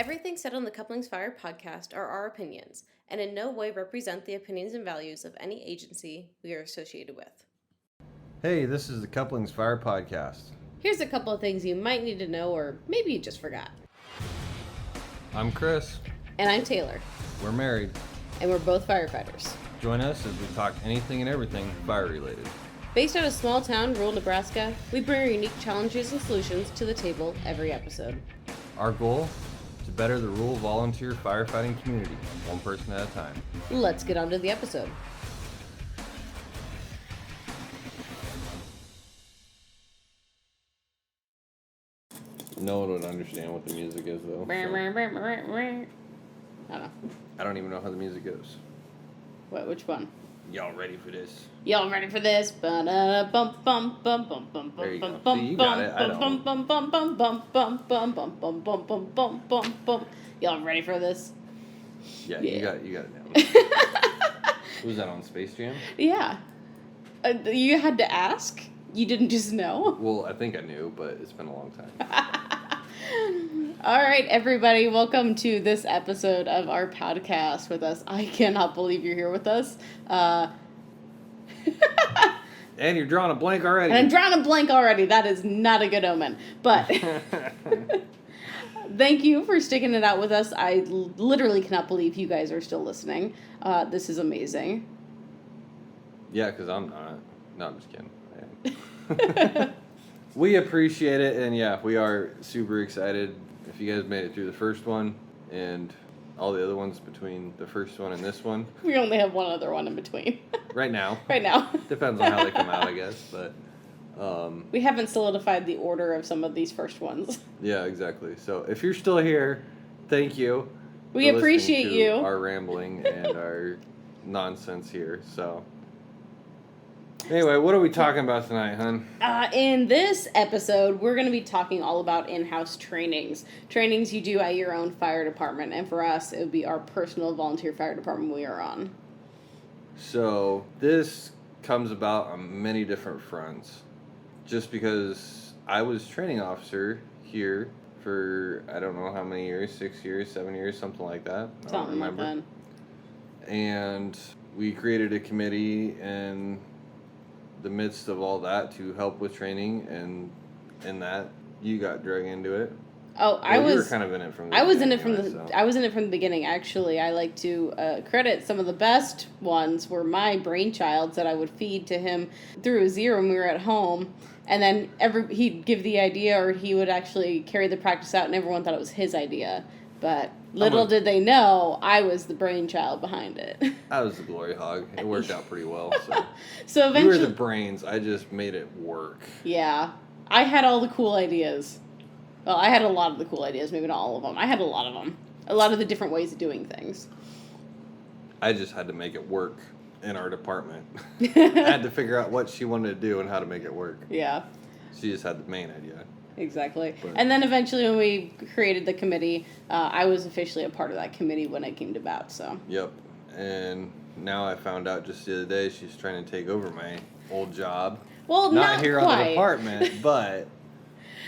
Everything said on the Couplings Fire Podcast are our opinions, and in no way represent the opinions and values of any agency we are associated with. Hey, this is the Couplings Fire Podcast. Here's a couple of things you might need to know, or maybe you just forgot. I'm Chris. And I'm Taylor. We're married. And we're both firefighters. Join us as we talk anything and everything fire-related. Based out of small town, rural Nebraska, we bring our unique challenges and solutions to the table every episode. Our goal? To better the rural volunteer firefighting community, one person at a time. Let's get on to the episode. No one would understand what the music is, though. I don't know. I don't even know how the music goes. What? Which one? Y'all ready for this? Y'all ready for this? There you go. See, you got it. I don't. Y'all ready for this? Yeah. You got it now. Was that on Space Jam? Yeah. You had to ask? You didn't just know? Well, I think I knew, but it's been a long time. All right, everybody, welcome to this episode of our podcast with us. I cannot believe you're here with us. And you're drawing a blank already. And I'm drawing a blank already. That is not a good omen. But thank you for sticking it out with us. I literally cannot believe you guys are still listening. This is amazing. Yeah, because I'm not. No, I'm just kidding. I am. We appreciate it, and yeah, we are super excited. If you guys made it through the first one and all the other ones between the first one and this one. We only have one other one in between. Right now. Depends on how they come out, I guess, but... we haven't solidified the order of some of these first ones. Yeah, exactly. So if you're still here, thank you. We appreciate you. Our rambling and our nonsense here, so... Anyway, what are we talking about tonight, hon? In this episode, we're going to be talking all about in-house trainings. Trainings you do at your own fire department. And for us, it would be our personal volunteer fire department we are on. So, this comes about on many different fronts. Just because I was training officer here for, I don't know how many years, 6 years, 7 years, something like that. I don't remember. Like that. And we created a committee and... the midst of all that to help with training, and in that you got dragged into it. Oh, you were kind of in it from the beginning. I was in it from the beginning. Actually, I like to credit some of the best ones were my brainchilds that I would feed to him through his ear when we were at home, and then he'd give the idea, or he would actually carry the practice out, and everyone thought it was his idea. But little did they know, I was the brainchild behind it. I was the glory hog. It worked out pretty well. So eventually, you were the brains. I just made it work. Yeah. I had all the cool ideas. Well, I had a lot of the cool ideas. Maybe not all of them. I had a lot of them. A lot of the different ways of doing things. I just had to make it work in our department. I had to figure out what she wanted to do and how to make it work. Yeah. She just had the main idea. Exactly. And then eventually when we created the committee, I was officially a part of that committee when it came to bat, so. Yep. And now I found out just the other day she's trying to take over my old job. Well, not here quite. On the department, but...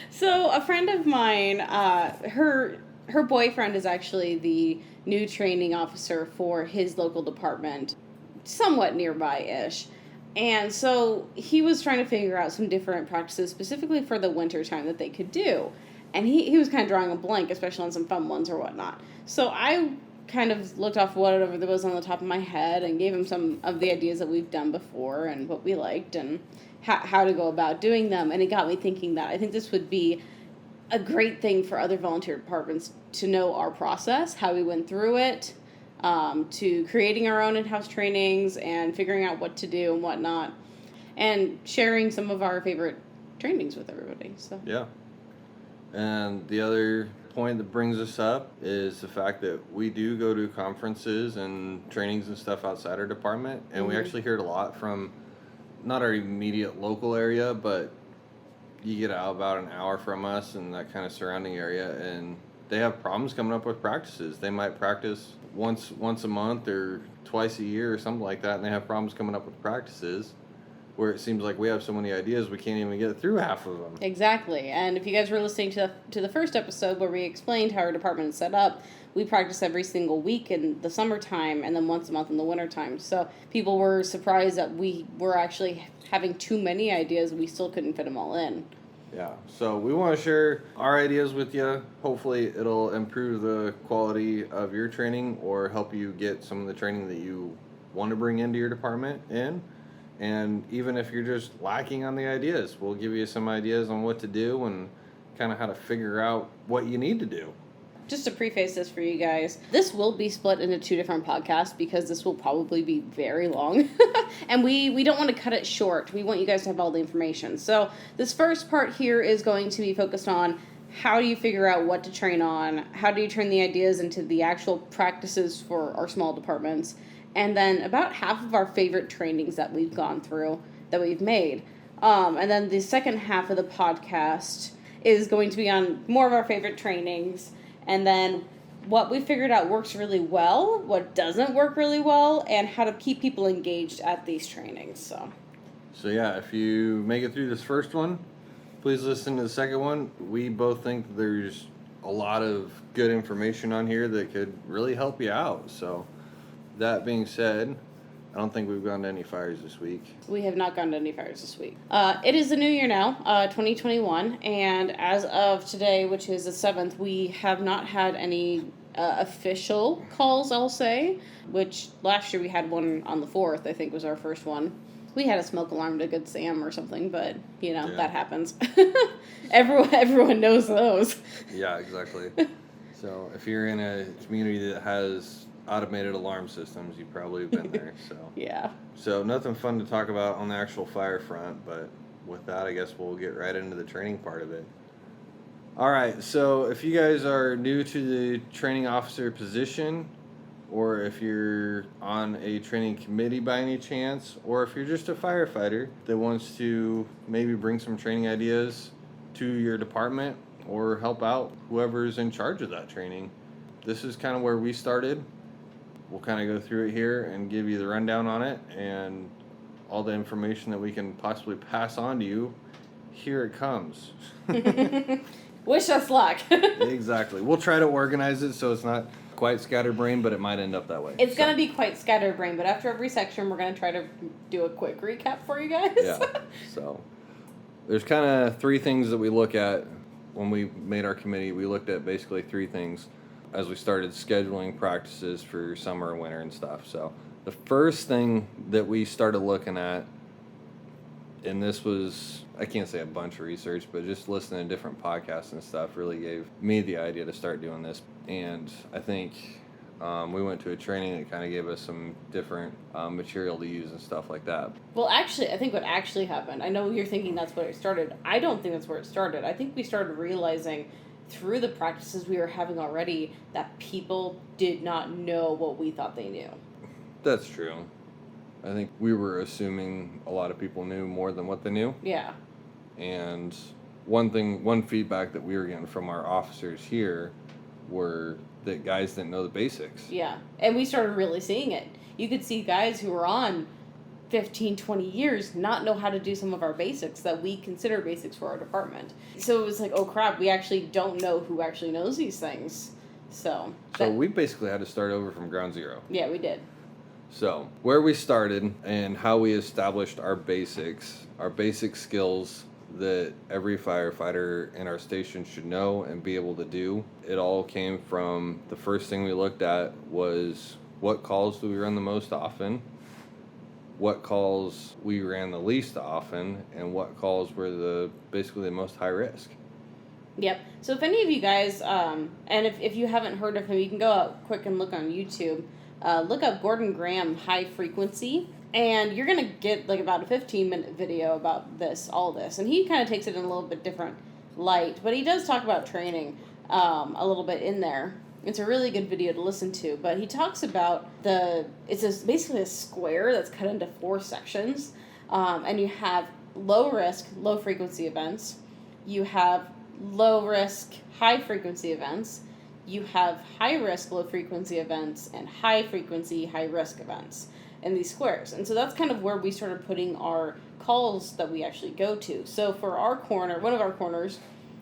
So a friend of mine, her boyfriend is actually the new training officer for his local department, somewhat nearby-ish. And so he was trying to figure out some different practices specifically for the winter time that they could do. And he was kind of drawing a blank, especially on some fun ones or whatnot. So I kind of looked off whatever that was on the top of my head and gave him some of the ideas that we've done before and what we liked and how to go about doing them. And it got me thinking that I think this would be a great thing for other volunteer departments to know our process, how we went through it, to creating our own in-house trainings and figuring out what to do and whatnot, and sharing some of our favorite trainings with everybody. So yeah. And the other point that brings us up is the fact that we do go to conferences and trainings and stuff outside our department, and we actually hear it a lot from not our immediate local area, but you get out about an hour from us and that kind of surrounding area, and they have problems coming up with practices. They might practice once a month or twice a year or something like that, and they have problems coming up with practices. where it seems like we have so many ideas we can't even get through half of them. Exactly. And if you guys were listening to the first episode where we explained how our department is set up, we practice every single week in the summertime and then once a month in the wintertime. So people were surprised that we were actually having too many ideas. We still couldn't fit them all in. Yeah, so we want to share our ideas with you. Hopefully it'll improve the quality of your training or help you get some of the training that you want to bring into your department in. And even if you're just lacking on the ideas, we'll give you some ideas on what to do and kind of how to figure out what you need to do. Just to preface this for you guys, this will be split into 2 different podcasts because this will probably be very long. And we don't want to cut it short. We want you guys to have all the information. So this first part here is going to be focused on how do you figure out what to train on, how do you turn the ideas into the actual practices for our small departments, and then about half of our favorite trainings that we've gone through, that we've made. And then the second half of the podcast is going to be on more of our favorite trainings, and then what we figured out works really well, what doesn't work really well, and how to keep people engaged at these trainings. So yeah, if you make it through this first one, please listen to the second one. We both think there's a lot of good information on here that could really help you out. So that being said, I don't think we've gone to any fires this week. We have not gone to any fires this week. It is the new year now, 2021, and as of today, which is the 7th, we have not had any official calls, I'll say, which last year we had one on the 4th, I think was our first one. We had a smoke alarm to Good Sam or something, but, that happens. Everyone knows those. Yeah, exactly. So if you're in a community that has automated alarm systems, you probably have been there. So yeah. So nothing fun to talk about on the actual fire front, but with that, I guess we'll get right into the training part of it. All right, so if you guys are new to the training officer position, or if you're on a training committee by any chance, or if you're just a firefighter that wants to maybe bring some training ideas to your department or help out whoever's in charge of that training, this is kind of where we started. We'll kind of go through it here and give you the rundown on it and all the information that we can possibly pass on to you. Here it comes. Wish us luck. Exactly. We'll try to organize it so it's not quite scatterbrained, but it might end up that way. It's going to be quite scatterbrained, but after every section, we're going to try to do a quick recap for you guys. Yeah. So there's kind of 3 things that we look at when we made our committee. We looked at basically 3 things as we started scheduling practices for summer and winter and stuff. So the first thing that we started looking at, and this was, I can't say a bunch of research, but just listening to different podcasts and stuff really gave me the idea to start doing this. And I think we went to a training that kind of gave us some different material to use and stuff like that. Well, actually, I think what actually happened, I know you're thinking that's where it started. I don't think that's where it started. I think we started realizing through the practices we were having already that people did not know what we thought they knew. That's true. I think we were assuming a lot of people knew more than what they knew. Yeah. And one feedback that we were getting from our officers here were that guys didn't know the basics. Yeah. And we started really seeing it. You could see guys who were on 15, 20 years not know how to do some of our basics that we consider basics for our department. So it was like, oh crap, we actually don't know who actually knows these things. So we basically had to start over from ground zero. Yeah, we did. So where we started and how we established our basic skills that every firefighter in our station should know and be able to do, it all came from the first thing we looked at was what calls do we run the most often, what calls we ran the least often, and what calls were basically the most high risk. Yep. So if any of you guys, and if you haven't heard of him, you can go out quick and look on YouTube. Look up Gordon Graham High Frequency, and you're going to get like about a 15-minute video about all this. And he kind of takes it in a little bit different light, but he does talk about training a little bit in there. It's a really good video to listen to, but he talks about basically a square that's cut into 4 sections, and you have low risk, low frequency events, you have low risk, high frequency events, you have high risk, low frequency events, and high frequency, high risk events in these squares. And so that's kind of where we started putting our calls that we actually go to. So for our corner, one of our corners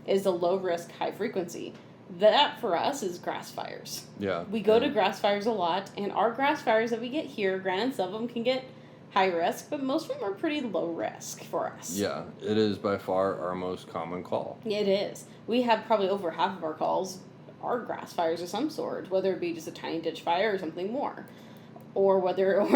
is a low risk, high frequency. That for us is grass fires. Yeah. We go to grass fires a lot, and our grass fires that we get here, granted some of them can get high risk, but most of them are pretty low risk for us. Yeah, it is by far our most common call. It is. We have probably over half of our calls are grass fires of some sort, whether it be just a tiny ditch fire or something more. Or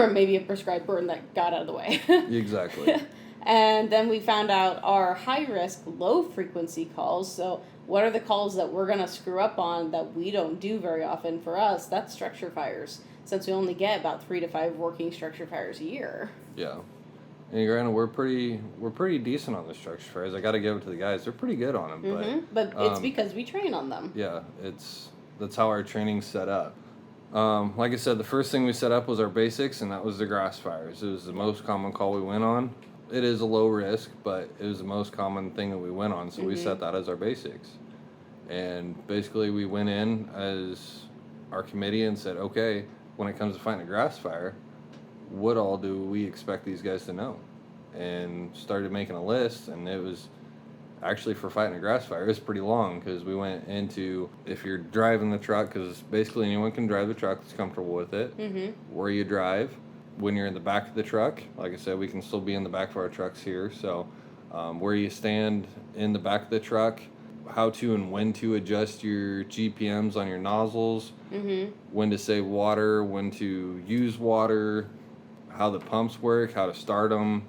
maybe a prescribed burn that got out of the way. Exactly. And then we found out our high risk, low frequency calls. So what are the calls that we're going to screw up on that we don't do very often for us? That's structure fires, since we only get about 3 to 5 working structure fires a year. Yeah. And granted, we're pretty decent on the structure fires. I got to give it to the guys. They're pretty good on them. But it's because we train on them. Yeah, that's how our training's set up. Like I said, the first thing we set up was our basics, and that was the grass fires. It was the most common call we went on. It is a low risk, but it was the most common thing that we went on, so we set that as our basics. And basically we went in as our committee and said, okay, when it comes to fighting a grass fire, what all do we expect these guys to know? And started making a list, and it was actually for fighting a grass fire, it's pretty long, because we went into if you're driving the truck, because basically anyone can drive the truck that's comfortable with it, where you drive, when you're in the back of the truck, like I said, we can still be in the back of our trucks here, so where you stand in the back of the truck, how to and when to adjust your GPMs on your nozzles, when to save water, when to use water, how the pumps work, how to start them,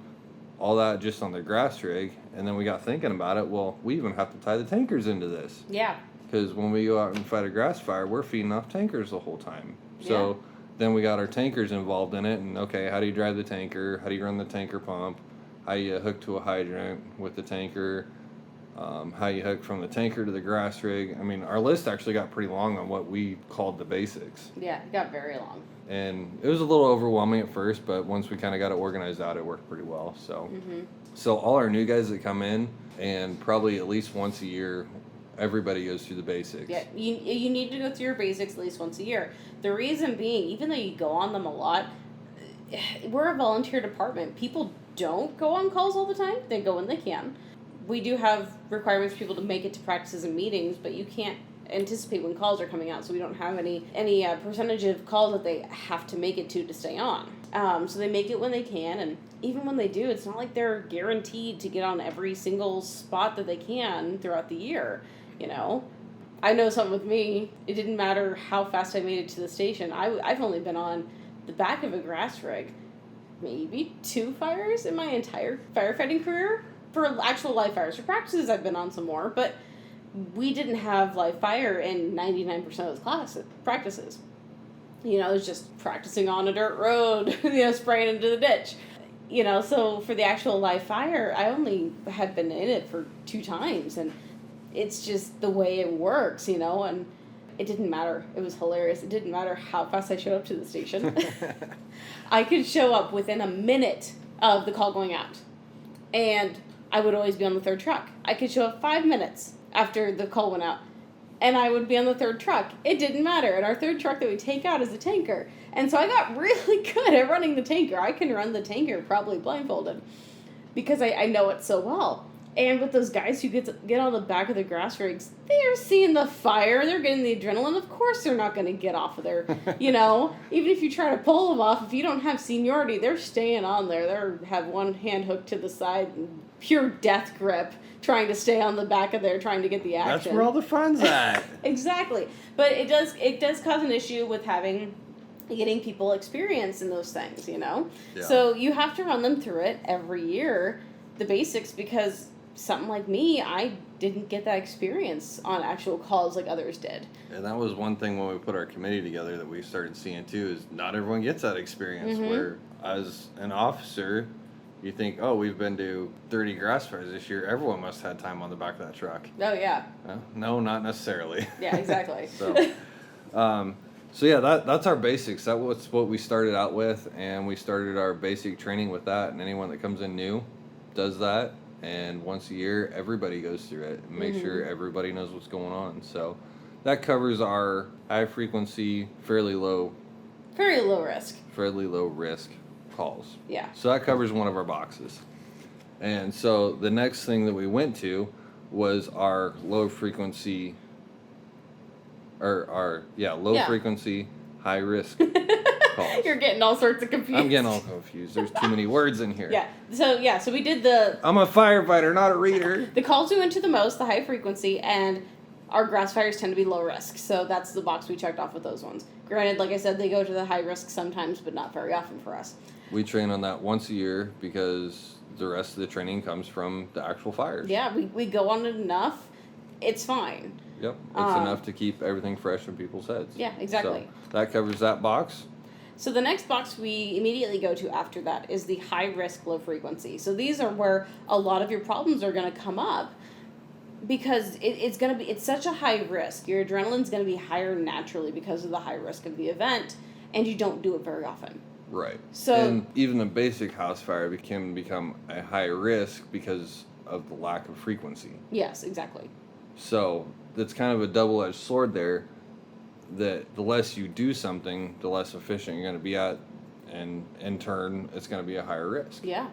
all that just on the grass rig. And then we got thinking about it, well, we even have to tie the tankers into this. Yeah. Because when we go out and fight a grass fire, we're feeding off tankers the whole time. So then we got our tankers involved in it, and okay, how do you drive the tanker? How do you run the tanker pump? How do you hook to a hydrant with the tanker? How you hook from the tanker to the grass rig. I mean, our list actually got pretty long on what we called the basics. Yeah, it got very long. And it was a little overwhelming at first, but once we kind of got it organized out, it worked pretty well. So, so all our new guys that come in, and probably at least once a year, everybody goes through the basics. Yeah, you need to go through your basics at least once a year. The reason being, even though you go on them a lot, we're a volunteer department. People don't go on calls all the time. They go when they can. We do have requirements for people to make it to practices and meetings, but you can't anticipate when calls are coming out, so we don't have any percentage of calls that they have to make it to stay on. So they make it when they can, and even when they do, it's not like they're guaranteed to get on every single spot that they can throughout the year, you know? I know something with me, it didn't matter how fast I made it to the station. I've only been on the back of a grass rig maybe 2 fires in my entire firefighting career. For actual live fires. For practices, I've been on some more, but we didn't have live fire in 99% of those practices. You know, it was just practicing on a dirt road, spraying into the ditch. So for the actual live fire, I only had been in it for 2 times, and it's just the way it works, and it didn't matter. It was hilarious. It didn't matter how fast I showed up to the station. I could show up within a minute of the call going out, and I would always be on the 3rd truck. I could show up 5 minutes after the call went out, and I would be on the 3rd truck. It didn't matter. And our 3rd truck that we take out is a tanker. And so I got really good at running the tanker. I can run the tanker probably blindfolded because I know it so well. And with those guys who get on the back of the grass rigs, they're seeing the fire. They're getting the adrenaline. Of course they're not going to get off of there. Even if you try to pull them off, if you don't have seniority, they're staying on there. They have one hand hooked to the side and pure death grip, trying to stay on the back of there, trying to get the action. That's where all the fun's at. Exactly. But it does cause an issue with getting people experience in those things, Yeah. So you have to run them through it every year, the basics, because something like me, I didn't get that experience on actual calls like others did. And that was one thing when we put our committee together that we started seeing too, is not everyone gets that experience, where as an officer, you think, oh, we've been to 30 grass fires this year, everyone must have had time on the back of that truck. Oh, yeah. No, not necessarily. Yeah, exactly. So yeah, that's our basics. That was what we started out with, and we started our basic training with that, and anyone that comes in new does that, and once a year, everybody goes through it and make sure everybody knows what's going on. So that covers our high frequency, fairly low risk calls. Yeah. So that covers one of our boxes. And so the next thing that we went to was our low frequency, frequency, high risk calls. You're getting all sorts of confused. I'm getting all confused. There's too many words in here. So we did the... I'm a firefighter, not a reader. The calls we went to the most, the high frequency, and our grass fires tend to be low risk. So that's the box we checked off with those ones. Granted, like I said, they go to the high risk sometimes, but not very often for us. We train on that once a year because the rest of the training comes from the actual fires. Yeah, we go on it enough. It's fine. Yep, it's enough to keep everything fresh in people's heads. Yeah, exactly. So that covers that box. So the next box we immediately go to after that is the high risk, low frequency. So these are where a lot of your problems are going to come up because it's such a high risk. Your adrenaline's going to be higher naturally because of the high risk of the event, and you don't do it very often. Right. So, and even a basic house fire can become a high risk because of the lack of frequency. Yes, exactly. So that's kind of a double-edged sword there, that the less you do something, the less efficient you're going to be at, and in turn, it's going to be a higher risk. Yeah.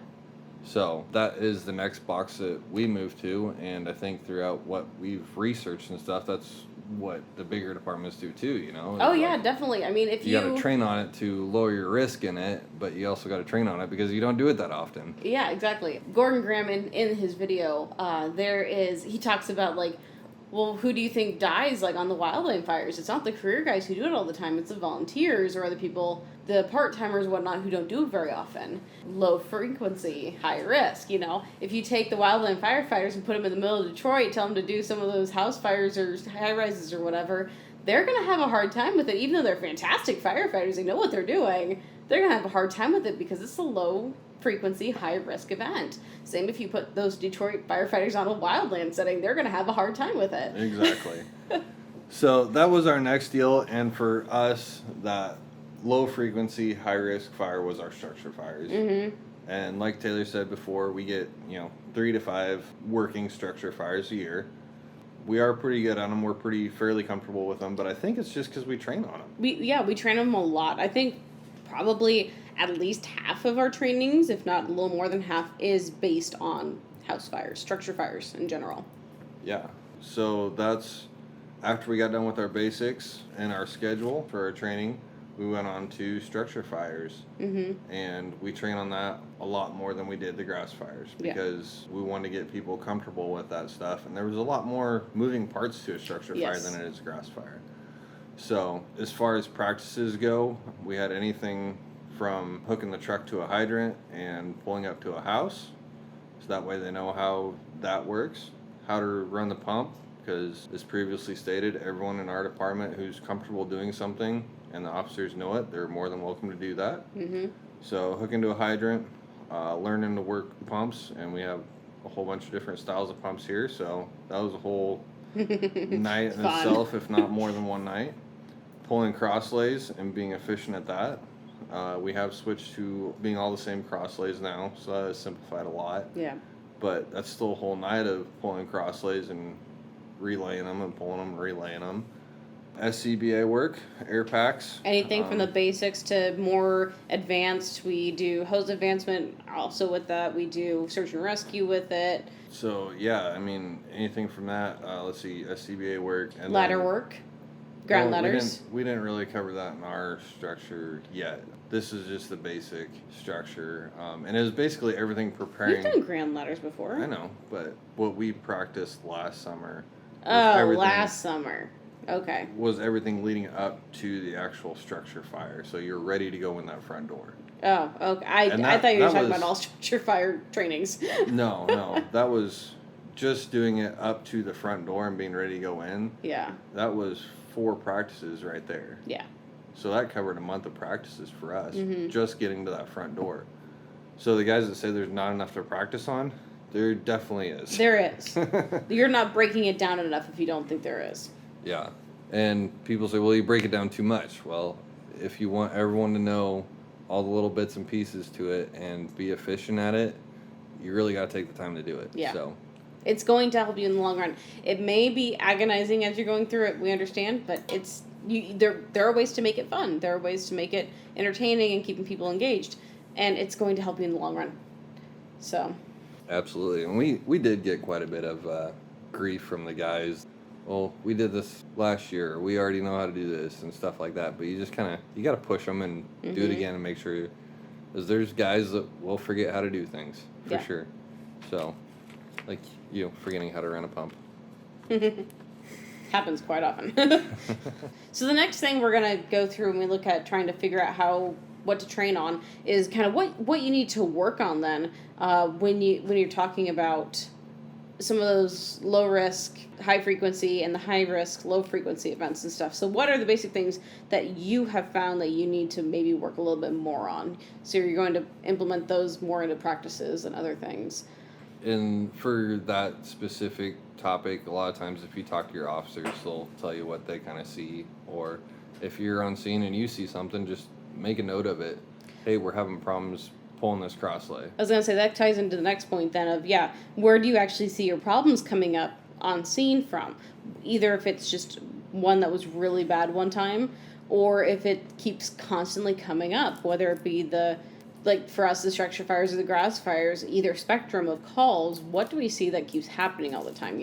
So that is the next box that we moved to, and I think throughout what we've researched and stuff, that's what the bigger departments do too, you know? Oh, yeah, definitely. I mean, if you got to train on it to lower your risk in it, but you also got to train on it because you don't do it that often. Yeah, exactly. Gordon Graham, in his video, he talks about, like, well, who do you think dies, like, on the wildland fires? It's not the career guys who do it all the time. It's the volunteers or the people, the part-timers, whatnot, who don't do it very often. Low frequency, high risk, you know? If you take the wildland firefighters and put them in the middle of Detroit, tell them to do some of those house fires or high-rises or whatever, they're going to have a hard time with it. Even though they're fantastic firefighters, they know what they're doing, they're going to have a hard time with it because it's a low frequency, high risk event. Same if you put those Detroit firefighters on a wildland setting, they're going to have a hard time with it. Exactly. So that was our next deal, and for us, that low frequency, high risk fire was our structure fires. Mm-hmm. And like Taylor said before, we get 3 to 5 working structure fires a year. We are pretty good on them. We're fairly comfortable with them, but I think it's just because we train on them. We train them a lot. I think probably at least half of our trainings, if not a little more than half, is based on house fires, structure fires in general. Yeah. So that's after we got done with our basics and our schedule for our training, we went on to structure fires. Mm-hmm. And we train on that a lot more than we did the grass fires because we wanted to get people comfortable with that stuff. And there was a lot more moving parts to a structure fire than it is a grass fire. So as far as practices go, we had anything from hooking the truck to a hydrant and pulling up to a house. So that way they know how that works, how to run the pump, because as previously stated, everyone in our department who's comfortable doing something and the officers know it, they're more than welcome to do that. Mm-hmm. So hooking to a hydrant, learning to work pumps, and we have a whole bunch of different styles of pumps here, so that was a whole night in itself, if not more than one night. Pulling crosslays and being efficient at that. We have switched to being all the same crosslays now, so that has simplified a lot. Yeah. But that's still a whole night of pulling crosslays and relaying them and pulling them and relaying them. SCBA work, air packs. Anything from the basics to more advanced. We do hose advancement also with that. We do search and rescue with it. So, yeah, I mean, anything from that. Let's see, SCBA work. And ladder work. Ground ladders. We didn't really cover that in our structure yet. This is just the basic structure. And it was basically everything preparing. You've done ground ladders before. I know, but what we practiced last summer. Last summer. Okay. Was everything leading up to the actual structure fire. So you're ready to go in that front door. Oh, okay. I thought you were talking about all structure fire trainings. No. That was just doing it up to the front door and being ready to go in. Yeah. That was 4 practices right there. Yeah. So that covered a month of practices for us, just getting to that front door. So the guys that say there's not enough to practice on, there definitely is. There is. You're not breaking it down enough if you don't think there is. Yeah. And people say, well, you break it down too much. Well, if you want everyone to know all the little bits and pieces to it and be efficient at it, you really got to take the time to do it. Yeah. So it's going to help you in the long run. It may be agonizing as you're going through it, we understand, but there are ways to make it fun. There are ways to make it entertaining and keeping people engaged, and it's going to help you in the long run. So Absolutely. And we did get quite a bit of grief from the guys. Well, we did this last year. We already know how to do this and stuff like that. But you just you got to push them and do it again and make sure. Because there's guys that will forget how to do things, for sure. So, like you, forgetting how to run a pump. Happens quite often. So the next thing we're going to go through when we look at trying to figure out what to train on is kind of what you need to work on then when you're talking about some of those low risk, high frequency, and the high risk, low frequency events and stuff. So what are the basic things that you have found that you need to maybe work a little bit more on? So you're going to implement those more into practices and other things. And for that specific topic, a lot of times if you talk to your officers, they'll tell you what they kind of see. Or if you're on scene and you see something, just make a note of it. Hey, we're having problems pulling this cross lay. I was going to say, that ties into the next point then of, where do you actually see your problems coming up on scene from? Either if it's just one that was really bad one time, or if it keeps constantly coming up, whether it be for us, the structure fires or the grass fires, either spectrum of calls, what do we see that keeps happening all the time,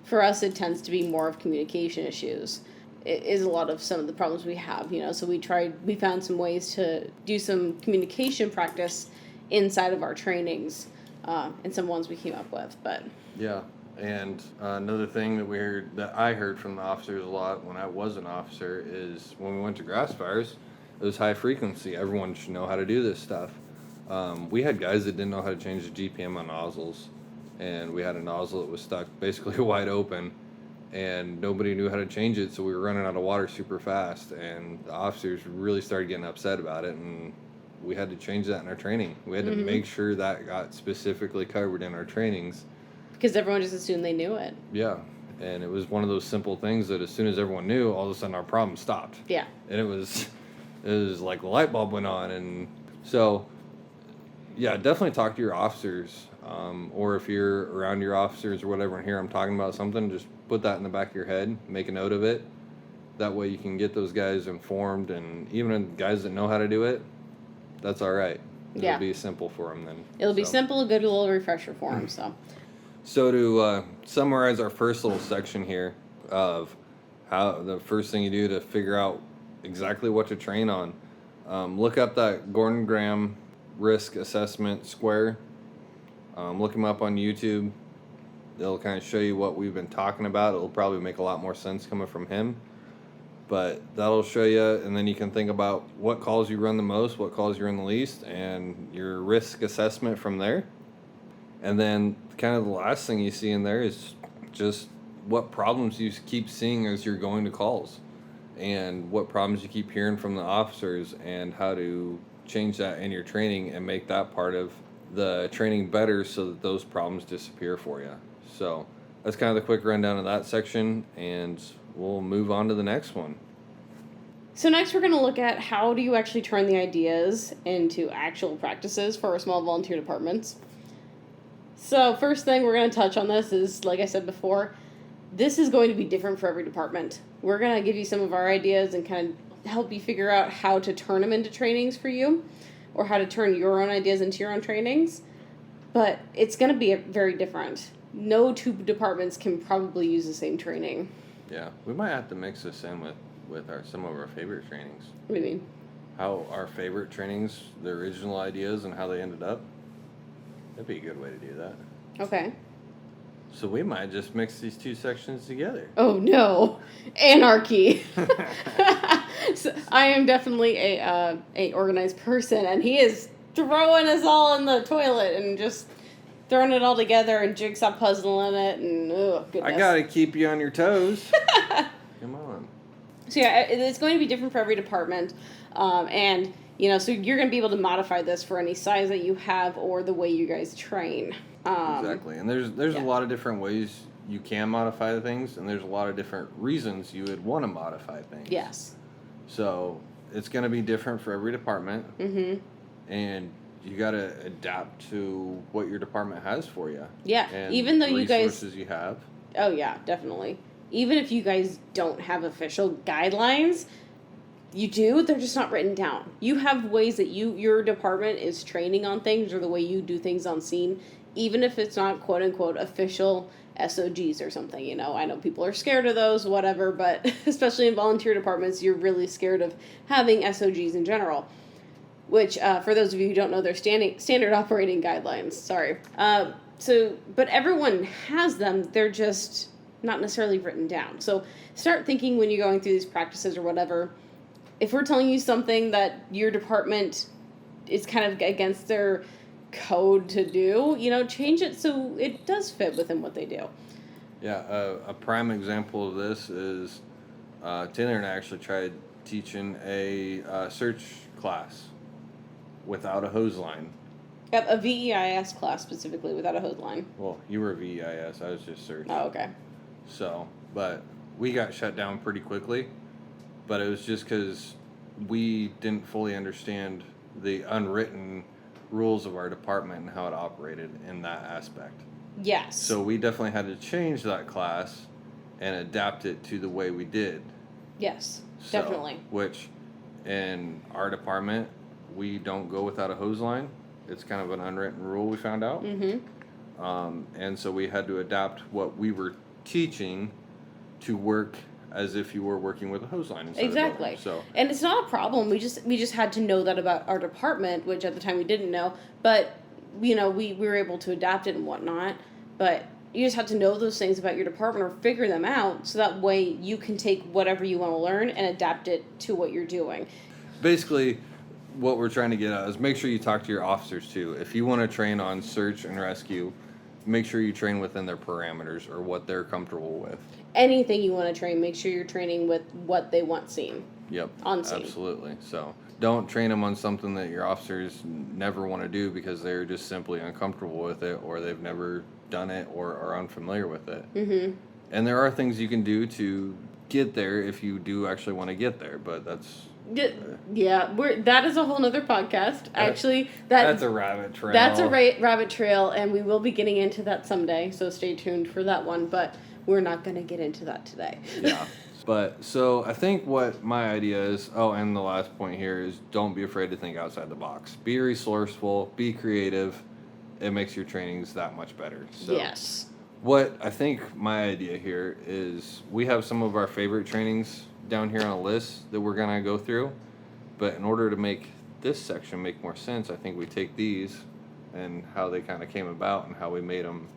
For us, it tends to be more of communication issues. It is a lot of some of the problems we have, so we found some ways to do some communication practice inside of our trainings, and some ones we came up with, but. Yeah, and another thing that I heard from the officers a lot when I was an officer is when we went to grass fires, it was high frequency. Everyone should know how to do this stuff. We had guys that didn't know how to change the GPM on nozzles, and we had a nozzle that was stuck basically wide open, and nobody knew how to change it, so we were running out of water super fast, and the officers really started getting upset about it, and we had to change that in our training. We had to make sure that got specifically covered in our trainings. Because everyone just assumed they knew it. Yeah, and it was one of those simple things that as soon as everyone knew, all of a sudden our problem stopped. Yeah. And it was like the light bulb went on, and so, yeah, definitely talk to your officers, or if you're around your officers or whatever and hear them talking about something, just put that in the back of your head, make a note of it. That way you can get those guys informed, and even guys that know how to do it, that's all right. It'll be simple for them then. It'll be simple, a good little refresher for them, so. So to summarize our first little section here of how the first thing you do to figure out exactly what to train on, look up that Gordon Graham risk assessment square. Look him up on YouTube. They'll kind of show you what we've been talking about. It'll probably make a lot more sense coming from him. But that'll show you, and then you can think about what calls you run the most, what calls you run the least, and your risk assessment from there. And then kind of the last thing you see in there is just what problems you keep seeing as you're going to calls, and what problems you keep hearing from the officers, and how to change that in your training and make that part of the training better so that those problems disappear for you. So that's kind of the quick rundown of that section, and we'll move on to the next one. So next we're going to look at how do you actually turn the ideas into actual practices for our small volunteer departments. So first thing we're going to touch on this is, like I said before, this is going to be different for every department. We're going to give you some of our ideas and kind of help you figure out how to turn them into trainings for you, or how to turn your own ideas into your own trainings. But it's going to be very different. No two departments can probably use the same training. Yeah, we might have to mix this in with some of our favorite trainings. What do you mean? How our favorite trainings, the original ideas, and how they ended up. That'd be a good way to do that. Okay. So we might just mix these two sections together. Oh no, anarchy! So I am definitely a organized person, and he is throwing us all in the toilet and just throwing it all together and jigsaw puzzling it, and oh goodness. I gotta keep you on your toes. Come on. So yeah, it's going to be different for every department, and so you're going to be able to modify this for any size that you have or the way you guys train. Exactly, and there's a lot of different ways you can modify the things, and there's a lot of different reasons you would want to modify things. Yes. So it's going to be different for every department, and you got to adapt to what your department has for you. Yeah, and even though you guys resources you have. Oh yeah, definitely. Even if you guys don't have official guidelines, you do, they're just not written down. You have ways that your department is training on things, or the way you do things on scene even if it's not quote unquote official SOGs or something, you know. I know people are scared of those, whatever, but especially in volunteer departments, you're really scared of having SOGs in general, which, for those of you who don't know, they're standard operating guidelines, sorry. But everyone has them, they're just not necessarily written down. So start thinking when you're going through these practices or whatever, if we're telling you something that your department is kind of against their code to do, you know, change it so it does fit within what they do. Yeah, a prime example of this is Taylor and I actually tried teaching a search class without a hose line. Yep, a VEIS class specifically without a hose line. Well, you were VEIS, I was just search. Oh, okay. So, but we got shut down pretty quickly, but it was just because we didn't fully understand the unwritten rules of our department and how it operated in that aspect. Yes. So we definitely had to change that class and adapt it to the way we did. Yes, So, definitely. Which, in our department, we don't go without a hose line. It's kind of an unwritten rule we found out. Mm-hmm. And so we had to adapt what we were teaching to work as if you were working with a hose line instead Exactly. of so. And it's not a problem. We just had to know that about our department, which at the time we didn't know. But, you know, we were able to adapt it and whatnot. But you just have to know those things about your department or figure them out so that way you can take whatever you want to learn and adapt it to what you're doing. Basically, what we're trying to get at is make sure you talk to your officers too. If you want to train on search and rescue, make sure you train within their parameters or what they're comfortable with. Anything you want to train, make sure you're training with what they want seen. Yep. On scene. Absolutely. So don't train them on something that your officers never want to do because they're just simply uncomfortable with it or they've never done it or are unfamiliar with it. Mm-hmm. And there are things you can do to get there if you do actually want to get there, but that's... Yeah, that is a whole nother podcast. Actually, that's a rabbit trail. That's a rabbit trail, and we will be getting into that someday. So stay tuned for that one. But we're not going to get into that today. Yeah, but so I think what my idea is. Oh, and the last point here is don't be afraid to think outside the box. Be resourceful. Be creative. It makes your trainings that much better. So yes. What I think my idea here is we have some of our favorite trainings down here on a list that we're going to go through, but in order to make this section make more sense, I think we take these and how they kind of came about and how we made them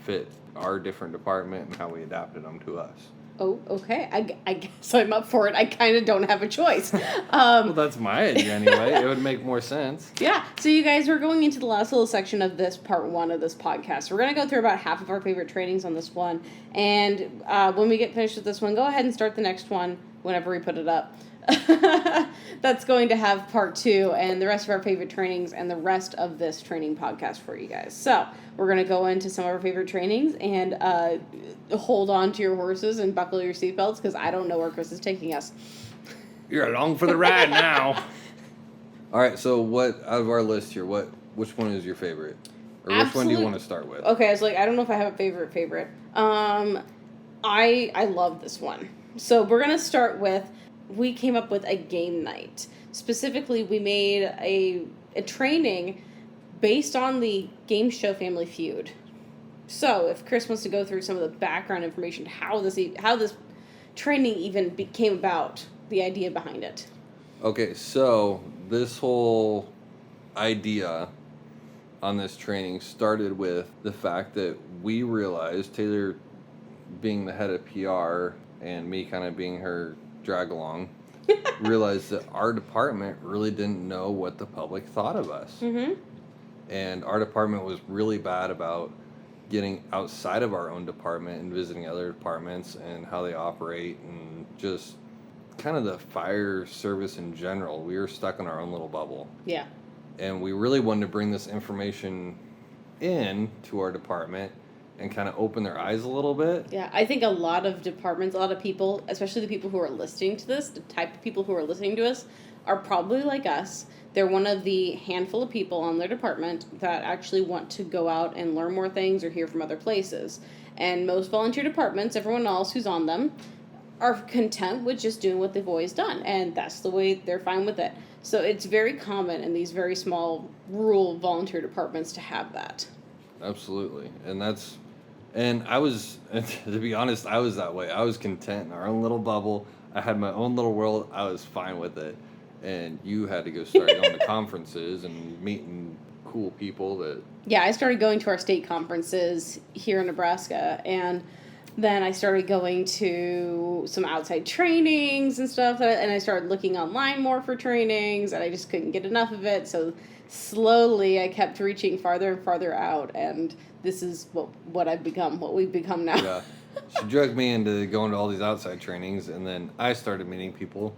fit our different department and how we adapted them to us. Oh, okay. I guess I'm up for it. I kind of don't have a choice. Well, that's my idea anyway. It would make more sense. Yeah. So you guys, we're going into the last little section of this part one of this podcast. We're going to go through about half of our favorite trainings on this one. And when we get finished with this one, go ahead and start the next one whenever we put it up. That's going to have part two and the rest of our favorite trainings and the rest of this training podcast for you guys. So we're going to go into some of our favorite trainings and hold on to your horses and buckle your seatbelts because I don't know where Chris is taking us. You're along for the ride now. All right, so what out of our list here, which one is your favorite? Or which one do you want to start with? Okay, I was like, I don't know if I have a favorite. I love this one. So we're going to start with, we came up with a game night. Specifically, we made a training based on the game show Family Feud. So if Chris wants to go through some of the background information, how this training even came about, the idea behind it. Okay, so this whole idea on this training started with the fact that we realized, Taylor being the head of PR and me kind of being her drag along, realized that our department really didn't know what the public thought of us. Mm-hmm. And our department was really bad about getting outside of our own department and visiting other departments and how they operate and just kind of the fire service in general. We were stuck in our own little bubble. Yeah. And we really wanted to bring this information in to our department and kind of open their eyes a little bit. Yeah, I think a lot of departments, a lot of people, especially the people who are listening to this, the type of people who are listening to us, are probably like us. They're one of the handful of people on their department that actually want to go out and learn more things or hear from other places. And most volunteer departments, everyone else who's on them, are content with just doing what they've always done. And that's the way they're fine with it. So it's very common in these very small rural volunteer departments to have that. Absolutely. And I was, to be honest, I was that way. I was content in our own little bubble. I had my own little world. I was fine with it. And you had to go start going to conferences and meeting cool people that... Yeah, I started going to our state conferences here in Nebraska, and then I started going to some outside trainings and stuff, and I started looking online more for trainings, and I just couldn't get enough of it, so slowly I kept reaching farther and farther out, and this is what I've become, what we've become now. Yeah. She drugged me into going to all these outside trainings, and then I started meeting people,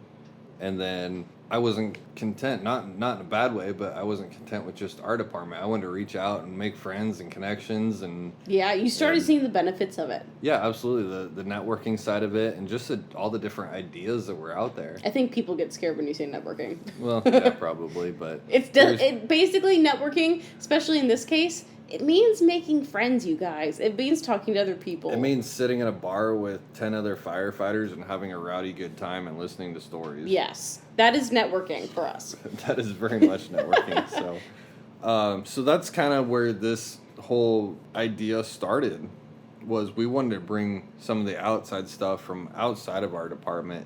and then I wasn't content, not in a bad way, but I wasn't content with just our department. I wanted to reach out and make friends and connections, and... Yeah, you started seeing the benefits of it. Yeah, absolutely. The networking side of it, and just all the different ideas that were out there. I think people get scared when you say networking. Well, yeah, probably, but... It basically, networking, especially in this case, it means making friends, you guys. It means talking to other people. It means sitting at a bar with 10 other firefighters and having a rowdy good time and listening to stories. Yes. That is networking for us. That is very much networking. So that's kind of where this whole idea started, was we wanted to bring some of the outside stuff from outside of our department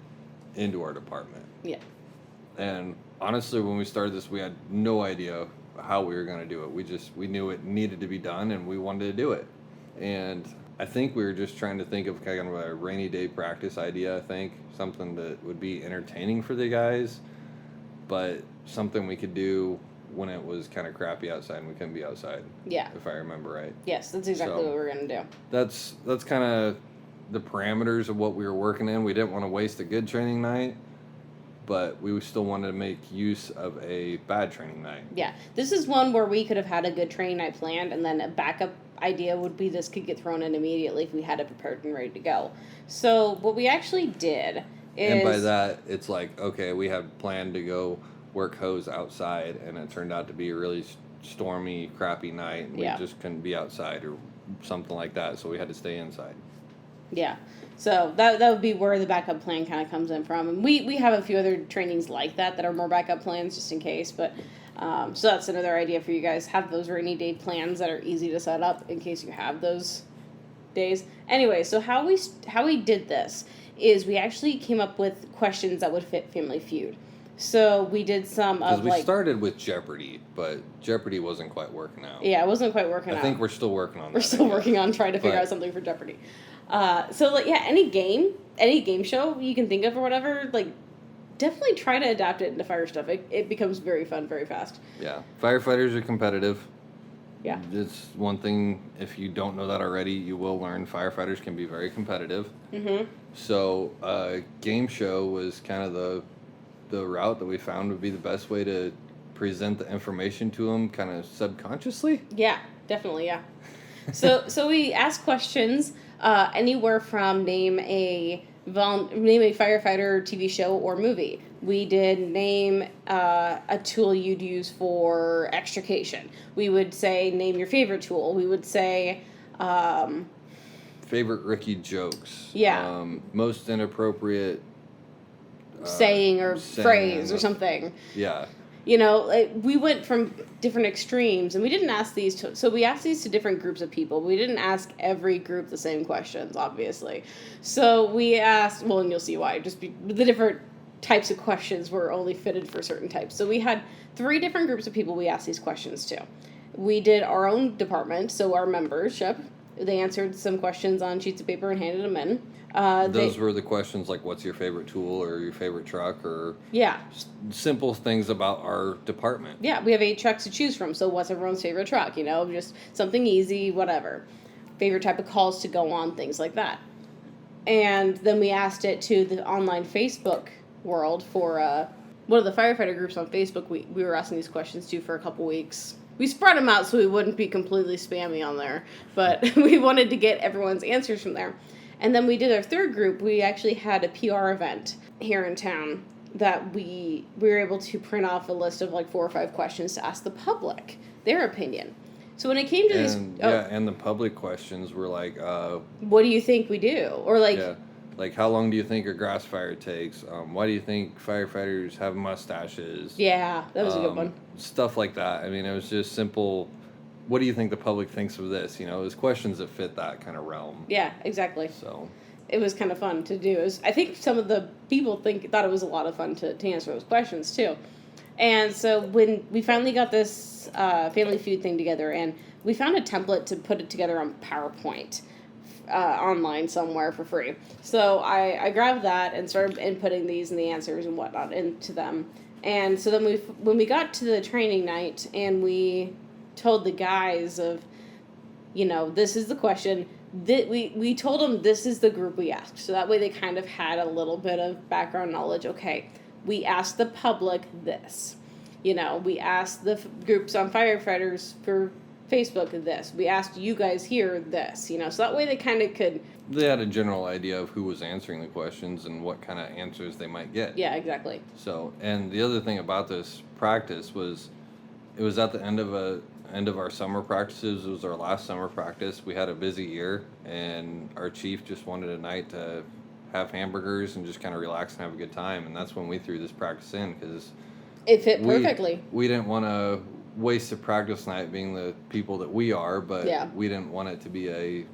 into our department. Yeah. And honestly, when we started this, we had no idea how we were going to do it. We knew it needed to be done, and we wanted to do it. And I think we were just trying to think of kind of a rainy day practice idea, I think. Something that would be entertaining for the guys, but something we could do when it was kind of crappy outside and we couldn't be outside. Yeah. If I remember right. Yes, that's exactly what we're going to do. That's kind of the parameters of what we were working in. We didn't want to waste a good training night, but we still wanted to make use of a bad training night. Yeah. This is one where we could have had a good training night planned, and then a backup idea would be this could get thrown in immediately if we had it prepared and ready to go. So what we actually did is... And by that, it's like, okay, we had planned to go work hose outside, and it turned out to be a really stormy, crappy night, and we just couldn't be outside or something like that, so we had to stay inside. Yeah. So that would be where the backup plan kind of comes in from. And we have a few other trainings like that are more backup plans just in case. But so that's another idea for you guys. Have those rainy day plans that are easy to set up in case you have those days. Anyway, so how we did this is we actually came up with questions that would fit Family Feud. So we did some of we started with Jeopardy, but Jeopardy wasn't quite working out. Yeah, it wasn't quite working out. I think we're still working on that. We're still working on trying to figure out something for Jeopardy. Any game show you can think of or whatever, definitely try to adapt it into fire stuff. It becomes very fun very fast. Yeah. Firefighters are competitive. Yeah. It's one thing, if you don't know that already, you will learn firefighters can be very competitive. Mm-hmm. So game show was kind of the route that we found would be the best way to present the information to them kind of subconsciously. Yeah, definitely, yeah. So we asked questions anywhere from name a firefighter TV show or movie. We did name a tool you'd use for extrication. We would say name your favorite tool. We would say favorite Ricky jokes. Yeah. Most inappropriate saying or phrase or something. Yeah. We went from different extremes, and we didn't ask so we asked these to different groups of people. We didn't ask every group the same questions, obviously. So we asked, and you'll see why, the different types of questions were only fitted for certain types. So we had 3 different groups of people we asked these questions to. We did our own department, so our membership. They answered some questions on sheets of paper and handed them in. Those were the questions like, what's your favorite tool or your favorite truck or simple things about our department. Yeah, we have 8 trucks to choose from, so what's everyone's favorite truck? Just something easy, whatever. Favorite type of calls to go on, things like that. And then we asked it to the online Facebook world for one of the firefighter groups on Facebook. We were asking these questions to for a couple weeks. We spread them out so we wouldn't be completely spammy on there, but we wanted to get everyone's answers from there. And then we did our 3rd group. We actually had a PR event here in town that we were able to print off a list of 4 or 5 questions to ask the public their opinion. So when it came to and the public questions were like, what do you think we do? Or how long do you think a grass fire takes? Why do you think firefighters have mustaches? Yeah, that was a good one. Stuff like that. I mean, it was just simple what do you think the public thinks of this? It was questions that fit that kind of realm. Yeah, exactly. So it was kind of fun to do. I think some of the people thought it was a lot of fun to answer those questions too. And so when we finally got this Family Feud thing together, and we found a template to put it together on PowerPoint online somewhere for free. So I grabbed that and started inputting these and the answers and whatnot into them. And so then when we got to the training night and we told the guys of, this is the question, that we told them this is the group we asked. So that way they kind of had a little bit of background knowledge. Okay, we asked the public this. We asked the groups on firefighters for Facebook this. We asked you guys here this. So that way they kind of could... They had a general idea of who was answering the questions and what kind of answers they might get. Yeah, exactly. So, and the other thing about this practice was, it was at the end of our summer practices. It was our last summer practice. We had a busy year, and our chief just wanted a night to have hamburgers and just kind of relax and have a good time. And that's when we threw this practice in, because it fit perfectly. We didn't want to waste a practice night being the people that we are, but we didn't want it to be a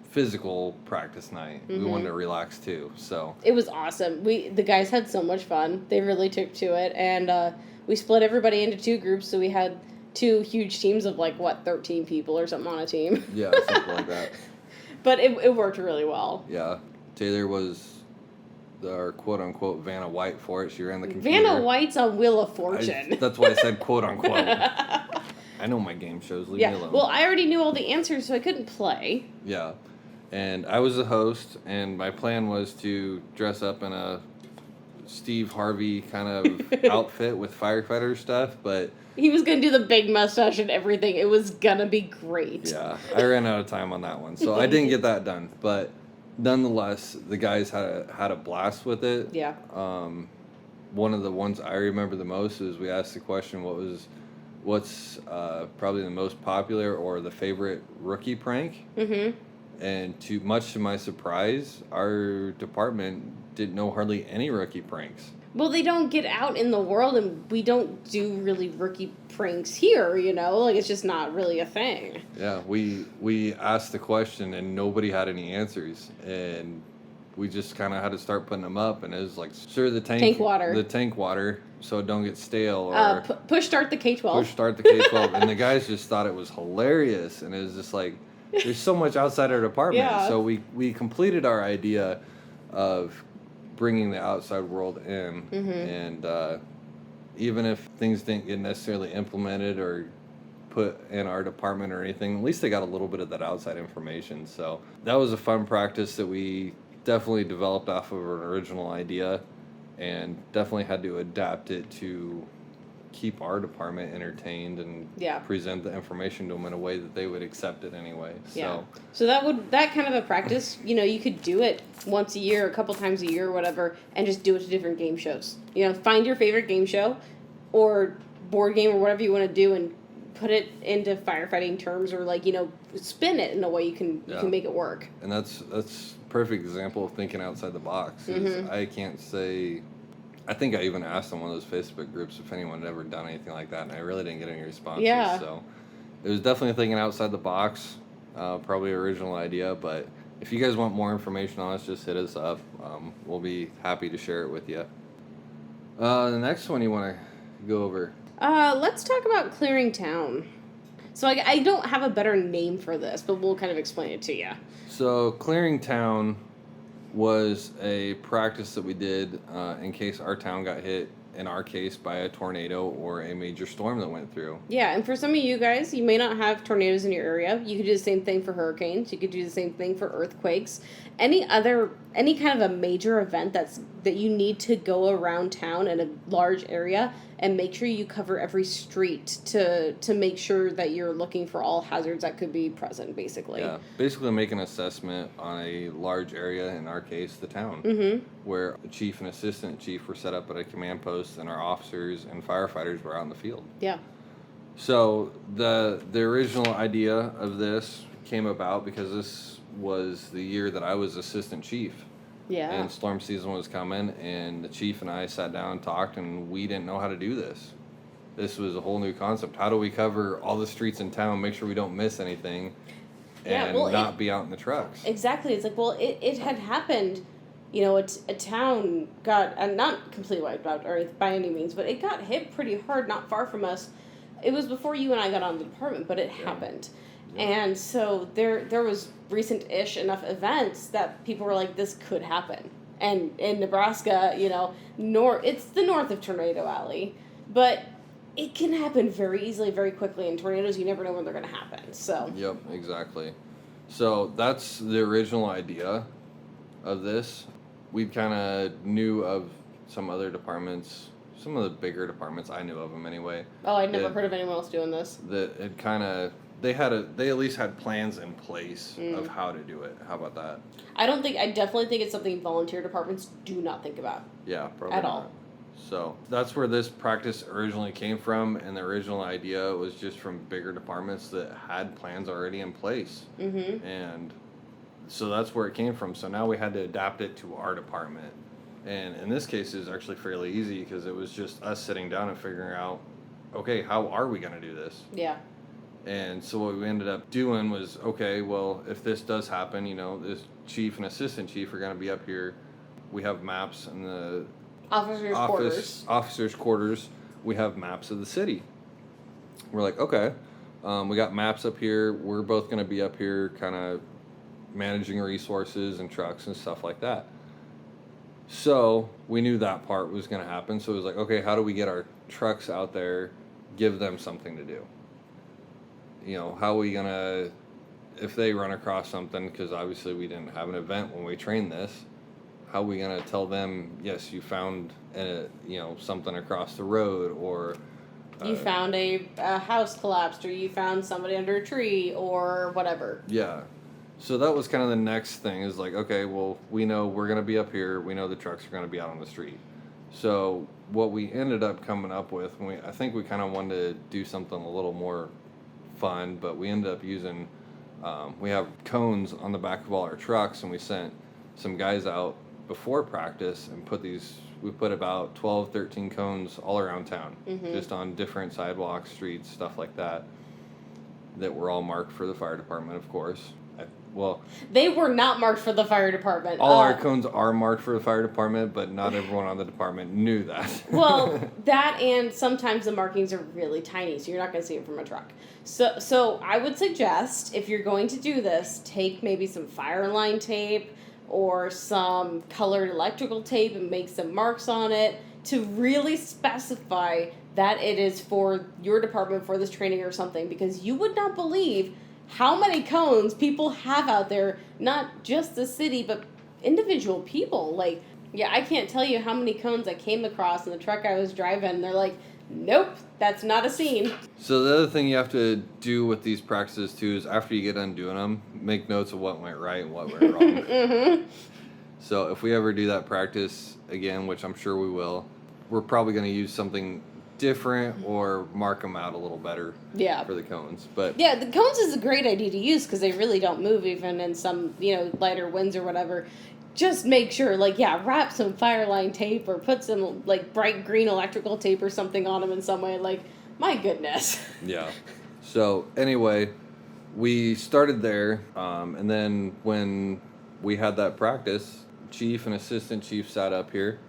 physical practice night. Mm-hmm. We wanted to relax too. So it was awesome. The guys had so much fun. They really took to it, and we split everybody into two groups. So we had two huge teams of 13 people or something on a team. Yeah, something like that. But it worked really well. Yeah, Taylor was our quote-unquote Vanna White for it. She ran the computer. Vanna White's on Wheel of Fortune. That's why I said quote-unquote. I know my game shows. Leave me alone. Well, I already knew all the answers, so I couldn't play. Yeah. And I was the host, and my plan was to dress up in a Steve Harvey kind of outfit with firefighter stuff, but... He was going to do the big mustache and everything. It was going to be great. Yeah, I ran out of time on that one, so I didn't get that done. But nonetheless, the guys had a blast with it. Yeah. One of the ones I remember the most is we asked the question, what's probably the most popular or the favorite rookie prank? Mm-hmm. And much to my surprise, our department didn't know hardly any rookie pranks. Well, they don't get out in the world, and we don't do really rookie pranks here, it's just not really a thing. Yeah, we asked the question, and nobody had any answers, and we just kind of had to start putting them up, and it was stir the tank water so it don't get stale, or push start the K-12. Push start the K-12, and the guys just thought it was hilarious, and it was just there's so much outside our department. Yeah. So we completed our idea of bringing the outside world in, mm-hmm. and even if things didn't get necessarily implemented or put in our department or anything, at least they got a little bit of that outside information. So that was a fun practice that we definitely developed off of an original idea, and definitely had to adapt it to keep our department entertained and present the information to them in a way that they would accept it anyway. So that kind of a practice, you could do it once a year, a couple times a year, or whatever, and just do it to different game shows. Find your favorite game show or board game or whatever you want to do, and put it into firefighting terms, or spin it in a way you can make it work. And that's a perfect example of thinking outside the box. Mm-hmm. I can't say. I think I even asked on one of those Facebook groups if anyone had ever done anything like that, and I really didn't get any responses. Yeah. So it was definitely thinking outside the box, probably an original idea. But if you guys want more information on us, just hit us up. We'll be happy to share it with you. The next one you want to go over? Let's talk about clearing town. So I don't have a better name for this, but we'll kind of explain it to you. So clearing town was a practice that we did in case our town got hit, in our case, by a tornado or a major storm that went through. Yeah, and for some of you guys, you may not have tornadoes in your area. You could do the same thing for hurricanes. You could do the same thing for earthquakes. Any kind of a major event that you need to go around town in a large area and make sure you cover every street to make sure that you're looking for all hazards that could be present, basically. Yeah, basically make an assessment on a large area, in our case, the town, mm-hmm. where the chief and assistant chief were set up at a command post, and our officers and firefighters were out in the field. Yeah. So the original idea of this came about because this was the year that I was assistant chief. Yeah. And storm season was coming, and the chief and I sat down and talked, and we didn't know how to do this. this was a whole new concept. How do we cover all the streets in town, make sure we don't miss anything, and not be out in the trucks? Exactly. It's like, well, it had happened, a town got, not completely wiped out or by any means, but it got hit pretty hard not far from us. It was before you and I got on the department, but it happened. Yeah. And so there was recent-ish enough events that people were like, this could happen. And in Nebraska, it's the north of Tornado Alley, but it can happen very easily, very quickly. In tornadoes, you never know when they're going to happen. So. Yep, exactly. So that's the original idea of this. We kind of knew of some other departments, some of the bigger departments. I knew of them anyway. Oh, I'd never heard of anyone else doing this. That it kind of. They at least had plans in place of how to do it. How about that? I definitely think it's something volunteer departments do not think about. Yeah, probably at all. So that's where this practice originally came from, and the original idea was just from bigger departments that had plans already in place. Mm-hmm. And so that's where it came from. So now we had to adapt it to our department. And in this case, it was actually fairly easy because it was just us sitting down and figuring out, okay, how are we going to do this? Yeah. And so what we ended up doing was, okay, well, if this does happen, this chief and assistant chief are going to be up here. We have maps in the officers' quarters. We have maps of the city. We're like, okay, we got maps up here. We're both going to be up here kind of managing resources and trucks and stuff like that. So we knew that part was going to happen. So it was like, okay, how do we get our trucks out there, give them something to do? How are we going to, if they run across something, because obviously we didn't have an event when we trained this, how are we going to tell them, yes, you found, something across the road, or... you found a house collapsed, or you found somebody under a tree, or whatever. Yeah. So that was kind of the next thing, is like, okay, well, we know we're going to be up here, we know the trucks are going to be out on the street. So what we ended up coming up with, I think we kind of wanted to do something a little more fun, but we ended up using, we have cones on the back of all our trucks, and we sent some guys out before practice and we put about 12, 13 cones all around town, just on different sidewalks, streets, stuff like that were all marked for the fire department, of course. They were not marked for the fire department. All our cones are marked for the fire department, but not everyone on the department knew that. Well, that, and sometimes the markings are really tiny, so you're not going to see it from a truck. So I would suggest, if you're going to do this, take maybe some fire line tape or some colored electrical tape and make some marks on it to really specify that it is for your department for this training or something, because you would not believe how many cones people have out there, not just the city, but individual people. Like, yeah, I can't tell you how many cones I came across in the truck I was driving. They're like, nope, that's not a scene. So the other thing you have to do with these practices, too, is after you get done doing them, make notes of what went right and what went wrong. Mm-hmm. So if we ever do that practice again, which I'm sure we will, we're probably going to use something different or mark them out a little better for the cones. But yeah, the cones is a great idea to use because they really don't move even in some lighter winds or whatever. Just make sure, wrap some fire line tape or put some bright green electrical tape or something on them in some way. My goodness. Yeah. So anyway, we started there, and then when we had that practice, chief and assistant chief sat up here.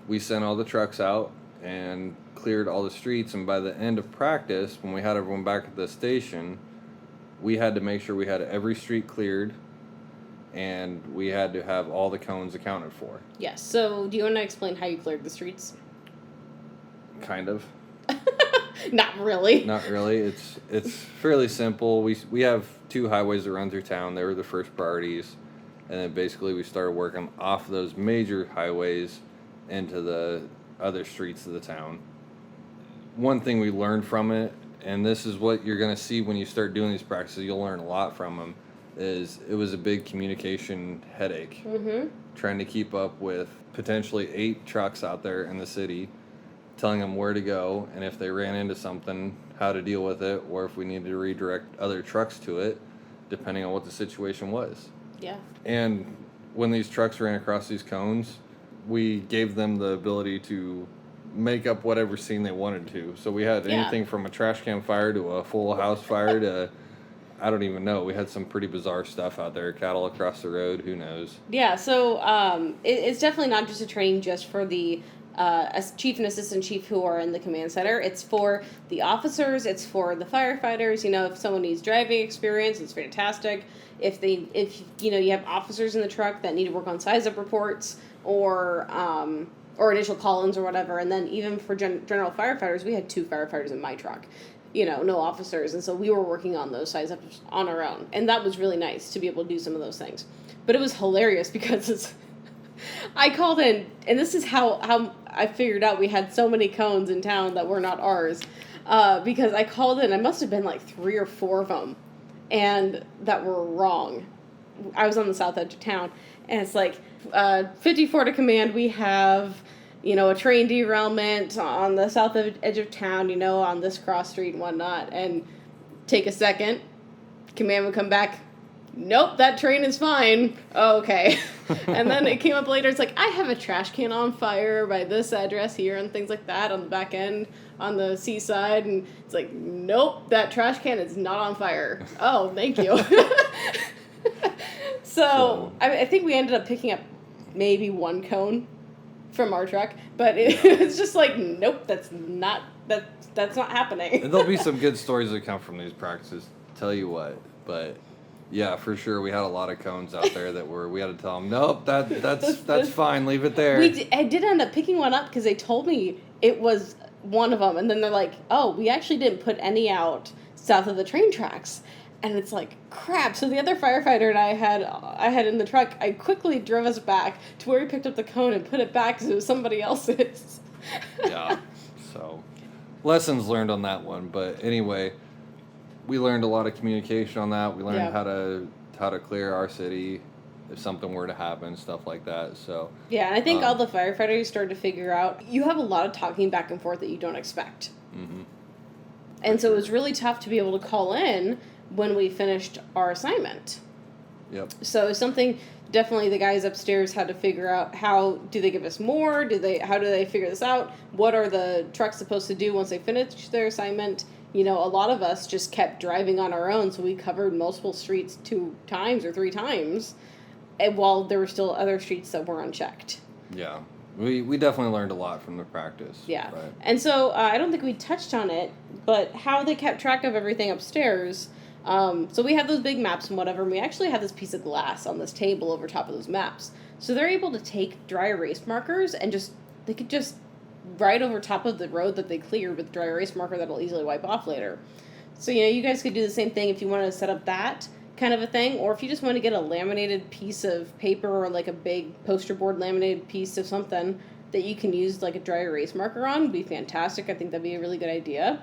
We sent all the trucks out and cleared all the streets, and by the end of practice, when we had everyone back at the station, we had to make sure we had every street cleared, and we had to have all the cones accounted for. Yes. So do you want to explain how you cleared the streets? Kind of. Not really. Not really. It's fairly simple. We have 2 highways that run through town. They were the first priorities, and then basically we started working off those major highways into the other streets of the town. One thing we learned from it, and this is what you're going to see when you start doing these practices, you'll learn a lot from them, is it was a big communication headache. Mm-hmm. Trying to keep up with potentially 8 trucks out there in the city, telling them where to go, and if they ran into something, how to deal with it, or if we needed to redirect other trucks to it, depending on what the situation was. Yeah. And when these trucks ran across these cones, we gave them the ability to make up whatever scene they wanted to. So we had anything from a trash can fire to a full house fire to, I don't even know. We had some pretty bizarre stuff out there. Cattle across the road, who knows? Yeah, so it's definitely not just a training just for the chief and assistant chief who are in the command center. It's for the officers. It's for the firefighters. You know, if someone needs driving experience, it's fantastic. If you have officers in the truck that need to work on size-up reports or initial call-ins or whatever, and then even for general firefighters, we had 2 firefighters in my truck. No officers, and so we were working on those size-ups on our own, and that was really nice to be able to do some of those things. But it was hilarious because I called in, and this is how I figured out we had so many cones in town that were not ours, because I called in, I must have been like 3 or 4 of them, and that were wrong. I was on the south edge of town, and it's like, 54 to command, we have, a train derailment on the south edge of town, on this cross street and whatnot, and take a second, command would come back, nope, that train is fine. Oh, okay. And then it came up later, it's like, I have a trash can on fire by this address here and things like that on the back end on the seaside, and it's like, nope, that trash can is not on fire. Oh, thank you. So I think we ended up picking up maybe 1 cone from our truck, but it's just like, nope, that's not happening. And there'll be some good stories that come from these practices, tell you what. But yeah, for sure, we had a lot of cones out there that we had to tell them, nope, that's fine, leave it there. I did end up picking one up because they told me it was one of them, and then they're like, oh, we actually didn't put any out south of the train tracks. And it's like, crap. So the other firefighter and I had in the truck, I quickly drove us back to where we picked up the cone and put it back because it was somebody else's. Yeah. So, lessons learned on that one. But anyway, we learned a lot of communication on that. We learned how to clear our city if something were to happen, stuff like that. So yeah, and I think all the firefighters started to figure out you have a lot of talking back and forth that you don't expect. Mm-hmm. And so it was really tough to be able to call in when we finished our assignment. Yep. So something definitely the guys upstairs had to figure out, how do they give us more? How do they figure this out? What are the trucks supposed to do once they finish their assignment? A lot of us just kept driving on our own, so we covered multiple streets 2 times or 3 times, and while there were still other streets that were unchecked. Yeah. We definitely learned a lot from the practice. Yeah. Right. And so I don't think we touched on it, but how they kept track of everything upstairs. So we have those big maps and whatever, and we actually have this piece of glass on this table over top of those maps. So they're able to take dry erase markers and they could just write over top of the road that they cleared with a dry erase marker that'll easily wipe off later. So, you guys could do the same thing if you wanted to set up that kind of a thing, or if you just want to get a laminated piece of paper or like a big poster board laminated piece of something that you can use like a dry erase marker on, would be fantastic. I think that'd be a really good idea.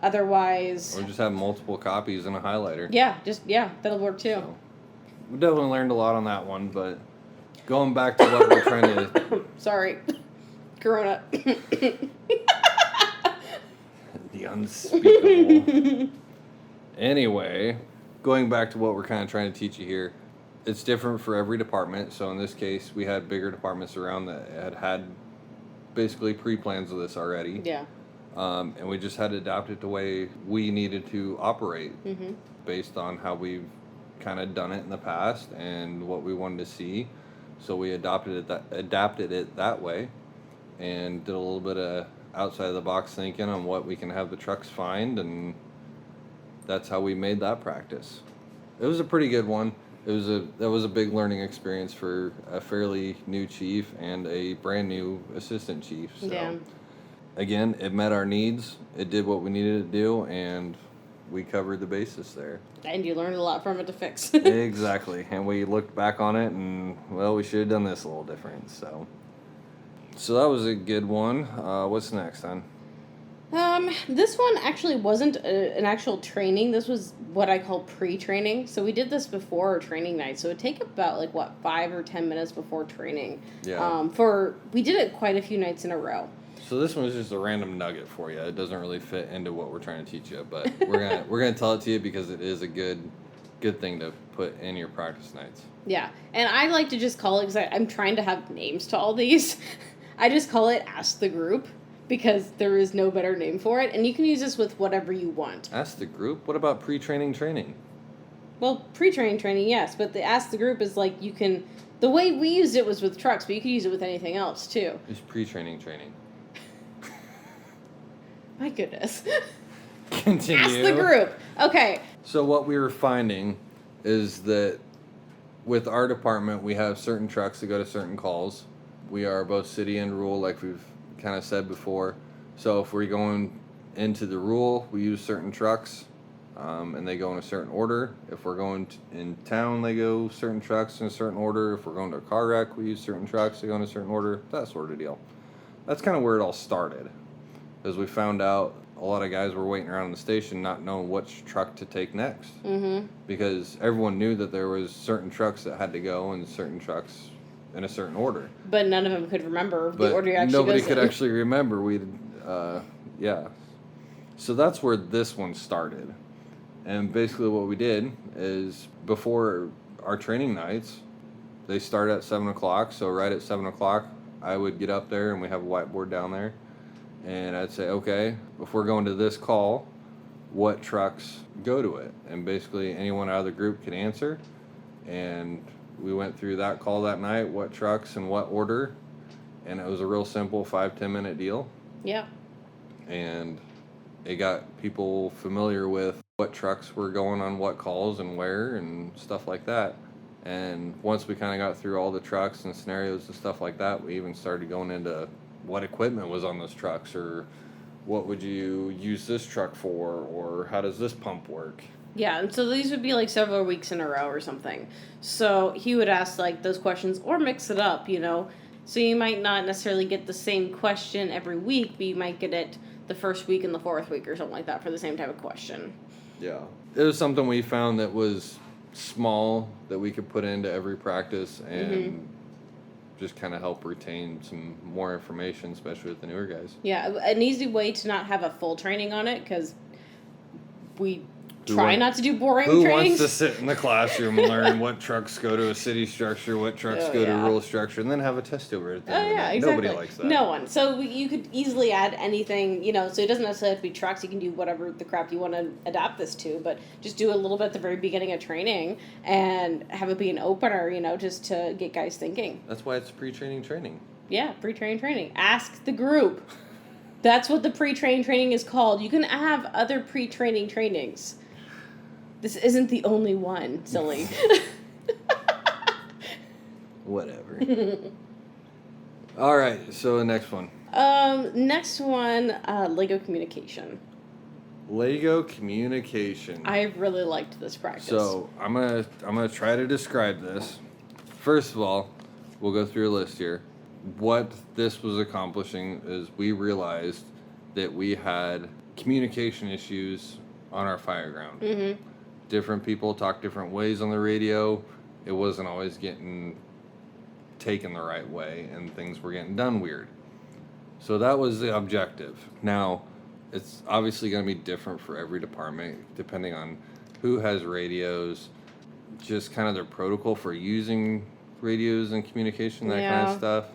Otherwise... Or just have multiple copies and a highlighter. Yeah, that'll work too. So, we definitely learned a lot on that one, but going back to what we're trying to... Sorry. Corona. The unspeakable. Anyway, going back to what we're kind of trying to teach you here, it's different for every department. So in this case, we had bigger departments around that had basically pre-plans of this already. Yeah. And we just had to adapt it the way we needed to operate based on how we've kind of done it in the past and what we wanted to see. So we adapted it that way and did a little bit of outside of the box thinking on what we can have the trucks find, and that's how we made that practice. It was a pretty good one. That was a big learning experience for a fairly new chief and a brand new assistant chief. So. Yeah. Again, it met our needs, it did what we needed to do, and we covered the basis there. And you learned a lot from it to fix. Exactly. And we looked back on it and, well, we should have done this a little different. So that was a good one. What's next, then? This one actually wasn't an actual training. This was what I call pre-training. So we did this before our training night. So it would take about 5 or 10 minutes before training. Yeah. We did it quite a few nights in a row. So this one was just a random nugget for you. It doesn't really fit into what we're trying to teach you, but we're gonna tell it to you because it is a good thing to put in your practice nights. Yeah, and I like to just call it, because I'm trying to have names to all these. I just call it Ask the Group, because there is no better name for it, and you can use this with whatever you want. Ask the group? What about pre-training training? Well, training, yes, but the ask the group is like you can... The way we used it was with trucks, but you could use it with anything else, too. It's pre-training training. My goodness. Continue. Ask the group. Okay. So what we were finding is that with our department, we have certain trucks that go to certain calls. We are both city and rural, like we've kind of said before. So if we're going into the rural, we use certain trucks, and they go in a certain order. If we're going in town, they go certain trucks in a certain order. If we're going to a car wreck, we use certain trucks, they go in a certain order, that sort of deal. That's kind of where it all started, as we found out a lot of guys were waiting around in the station not knowing which truck to take next. Mm-hmm. Because everyone knew that there was certain trucks that had to go and certain trucks in a certain order. But none of them could remember the order you actually nobody goes could in. actually remember. Yeah. So that's where this one started. And basically what we did is before our training nights, they start at 7 o'clock. So right at 7 o'clock, I would get up there and we have a whiteboard down there. And I'd say, okay, if we're going to this call, what trucks go to it? And basically anyone out of the group could answer. And we went through that call that night, what trucks and what order. And it was a real simple 5-10 minute deal. Yeah. And it got people familiar with what trucks were going on what calls and where and stuff like that. And once we kind of got through all the trucks and scenarios and stuff like that, we even started going into what equipment was on those trucks, or what would you use this truck for, or how does this pump work? Yeah, and so these would be like several weeks in a row or something. So he would ask like those questions or mix it up, you know. So you might not necessarily get the same question every week, but you might get it the first week and the fourth week or something like that for the same type of question. Yeah. It was something we found that was small that we could put into every practice and just kind of help retain some more information, especially with the newer guys. Yeah, an easy way to not have a full training on it, because we try not to do boring trainings. Who wants to sit in the classroom and learn what trucks go to a city structure, what trucks go to a rural structure, and then have a test over it at the end of the night? Exactly. Nobody likes that. No one. So you could easily add anything, you know, so it doesn't necessarily have to be trucks. You can do whatever the crap you want to adapt this to, but just do a little bit at the very beginning of training and have it be an opener, you know, just to get guys thinking. That's why it's pre-training training. Yeah, pre-training training. Ask the group. That's what the pre-training training is called. You can have other pre-training trainings. This isn't the only one, silly. Whatever. All right, so the next one. Next one, Lego communication. Lego communication. I really liked this practice. So I'm gonna try to describe this. First of all, we'll go through a list here. What this was accomplishing is we realized that we had communication issues on our fire ground. Mm-hmm. Different people talk different ways on the radio. It wasn't always getting taken the right way, and things were getting done weird. So that was the objective. Now, it's obviously going to be different for every department, depending on who has radios, just kind of their protocol for using radios and communication, that kind of stuff.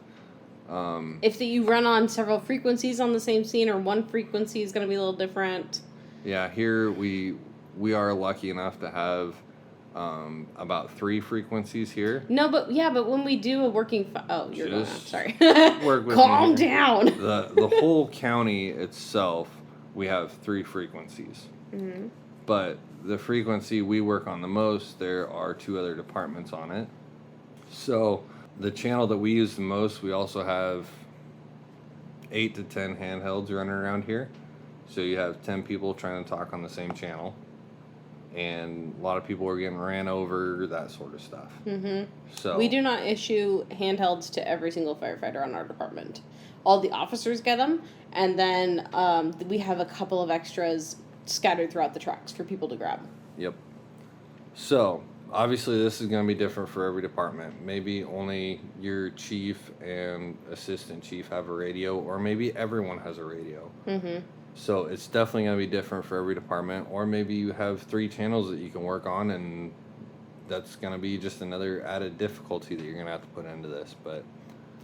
If you run on several frequencies on the same scene, or one frequency is going to be a little different. Yeah, here we are lucky enough to have about 3 frequencies here. No, but when we do a working... you're going out. Sorry. Work with Calm down. The whole county itself, we have 3 frequencies. Mm-hmm. But the frequency we work on the most, there are 2 other departments on it. So the channel that we use the most, we also have 8 to 10 handhelds running around here. So you have 10 people trying to talk on the same channel. And a lot of people are getting ran over, that sort of stuff. Mm-hmm. So we do not issue handhelds to every single firefighter on our department. All the officers get them, and then we have a couple of extras scattered throughout the trucks for people to grab. Yep. So obviously this is going to be different for every department. Maybe only your chief and assistant chief have a radio, or maybe everyone has a radio. Mm-hmm. So it's definitely going to be different for every department, or maybe you have 3 channels that you can work on, and that's going to be just another added difficulty that you're going to have to put into this. But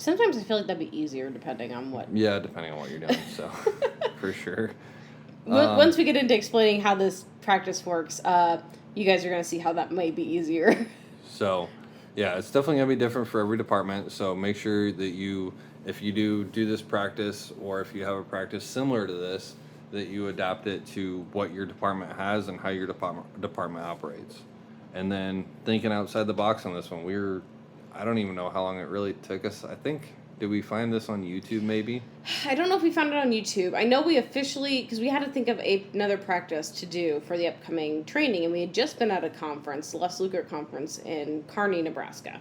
Sometimes I feel like that'd be easier depending on what. Yeah, depending on what you're doing. So, for sure. Once we get into explaining how this practice works, you guys are going to see how that might be easier. So, yeah, it's definitely going to be different for every department. So make sure that you, if you do this practice, or if you have a practice similar to this, that you adapt it to what your department has and how your department operates. And then thinking outside the box on this one, I don't even know how long it really took us. I think, did we find this on YouTube maybe? I don't know if we found it on YouTube. I know we officially, because we had to think of another practice to do for the upcoming training, and we had just been at a conference, the Les Luker conference in Kearney, Nebraska.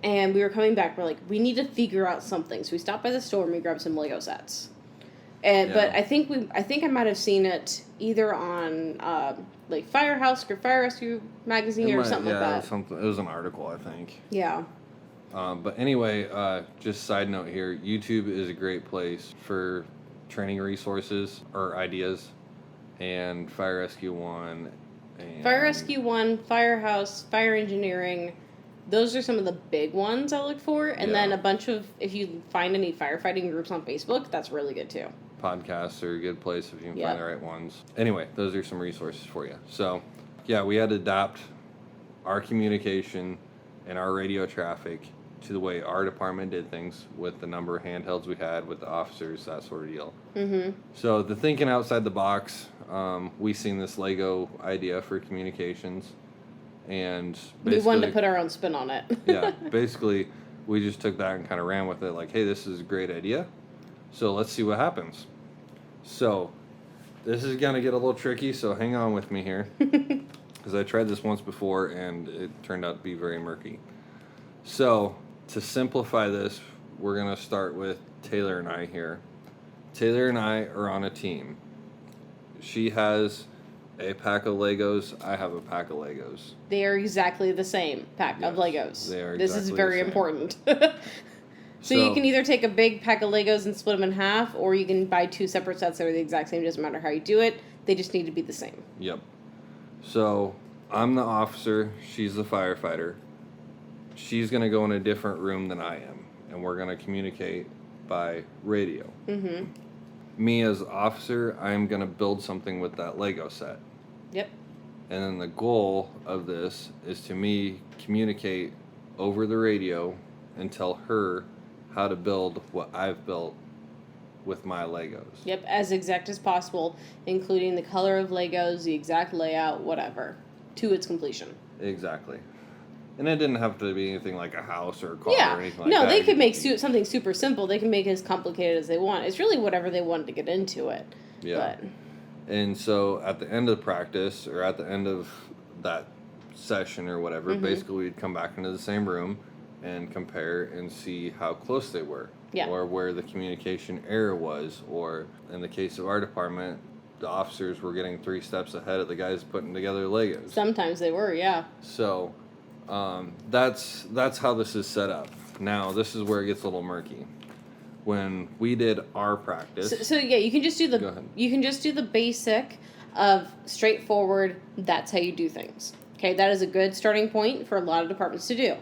And we were coming back, we're like, we need to figure out something. So we stopped by the store and we grabbed some Lego sets. And But I think I might have seen it either on like Firehouse or Fire Rescue magazine or something like that. It was an article, I think. Yeah. But anyway, just side note here, YouTube is a great place for training resources or ideas, and Fire Rescue 1. Fire Rescue 1, Firehouse, Fire Engineering, those are some of the big ones I look for. And then a bunch of, if you find any firefighting groups on Facebook, that's really good too. Podcasts are a good place if you can find the right ones. Anyway, those are some resources for you. So, yeah, we had to adapt our communication and our radio traffic to the way our department did things with the number of handhelds we had with the officers, that sort of deal. Mm-hmm. So the thinking outside the box, we seen this Lego idea for communications, and we wanted to put our own spin on it. Yeah, basically we just took that and kind of ran with it, like, hey, this is a great idea, so let's see what happens. So this is going to get a little tricky, so hang on with me here, because I tried this once before and it turned out to be very murky. So to simplify this, we're going to start with Taylor and I here. Taylor and I are on a team. She has a pack of Legos. I have a pack of Legos. They are exactly the same pack of Legos. They are. This is very important. So you can either take a big pack of Legos and split them in half, or you can buy two separate sets that are the exact same. Doesn't matter how you do it. They just need to be the same. Yep. So I'm the officer. She's the firefighter. She's going to go in a different room than I am, and we're going to communicate by radio. Mm-hmm. Me as officer, I'm going to build something with that Lego set. Yep. And then the goal of this is to me communicate over the radio and tell her how to build what I've built with my Legos. Yep, as exact as possible, including the color of Legos, the exact layout, whatever, to its completion. Exactly. And it didn't have to be anything like a house or a car or anything like that. No, they could make something super simple. They can make it as complicated as they want. It's really whatever they want to get into it. Yeah. And so at the end of the practice, or at the end of that session or whatever, basically we'd come back into the same room and compare and see how close they were. Yeah. Or where the communication error was. Or in the case of our department, the officers were getting 3 steps ahead of the guys putting together Legos. Sometimes they were, yeah. So that's how this is set up. Now, this is where it gets a little murky. When we did our practice. So yeah, you can just do Go ahead. you can just do the basic of straightforward. That's how you do things. Okay, that is a good starting point for a lot of departments to do.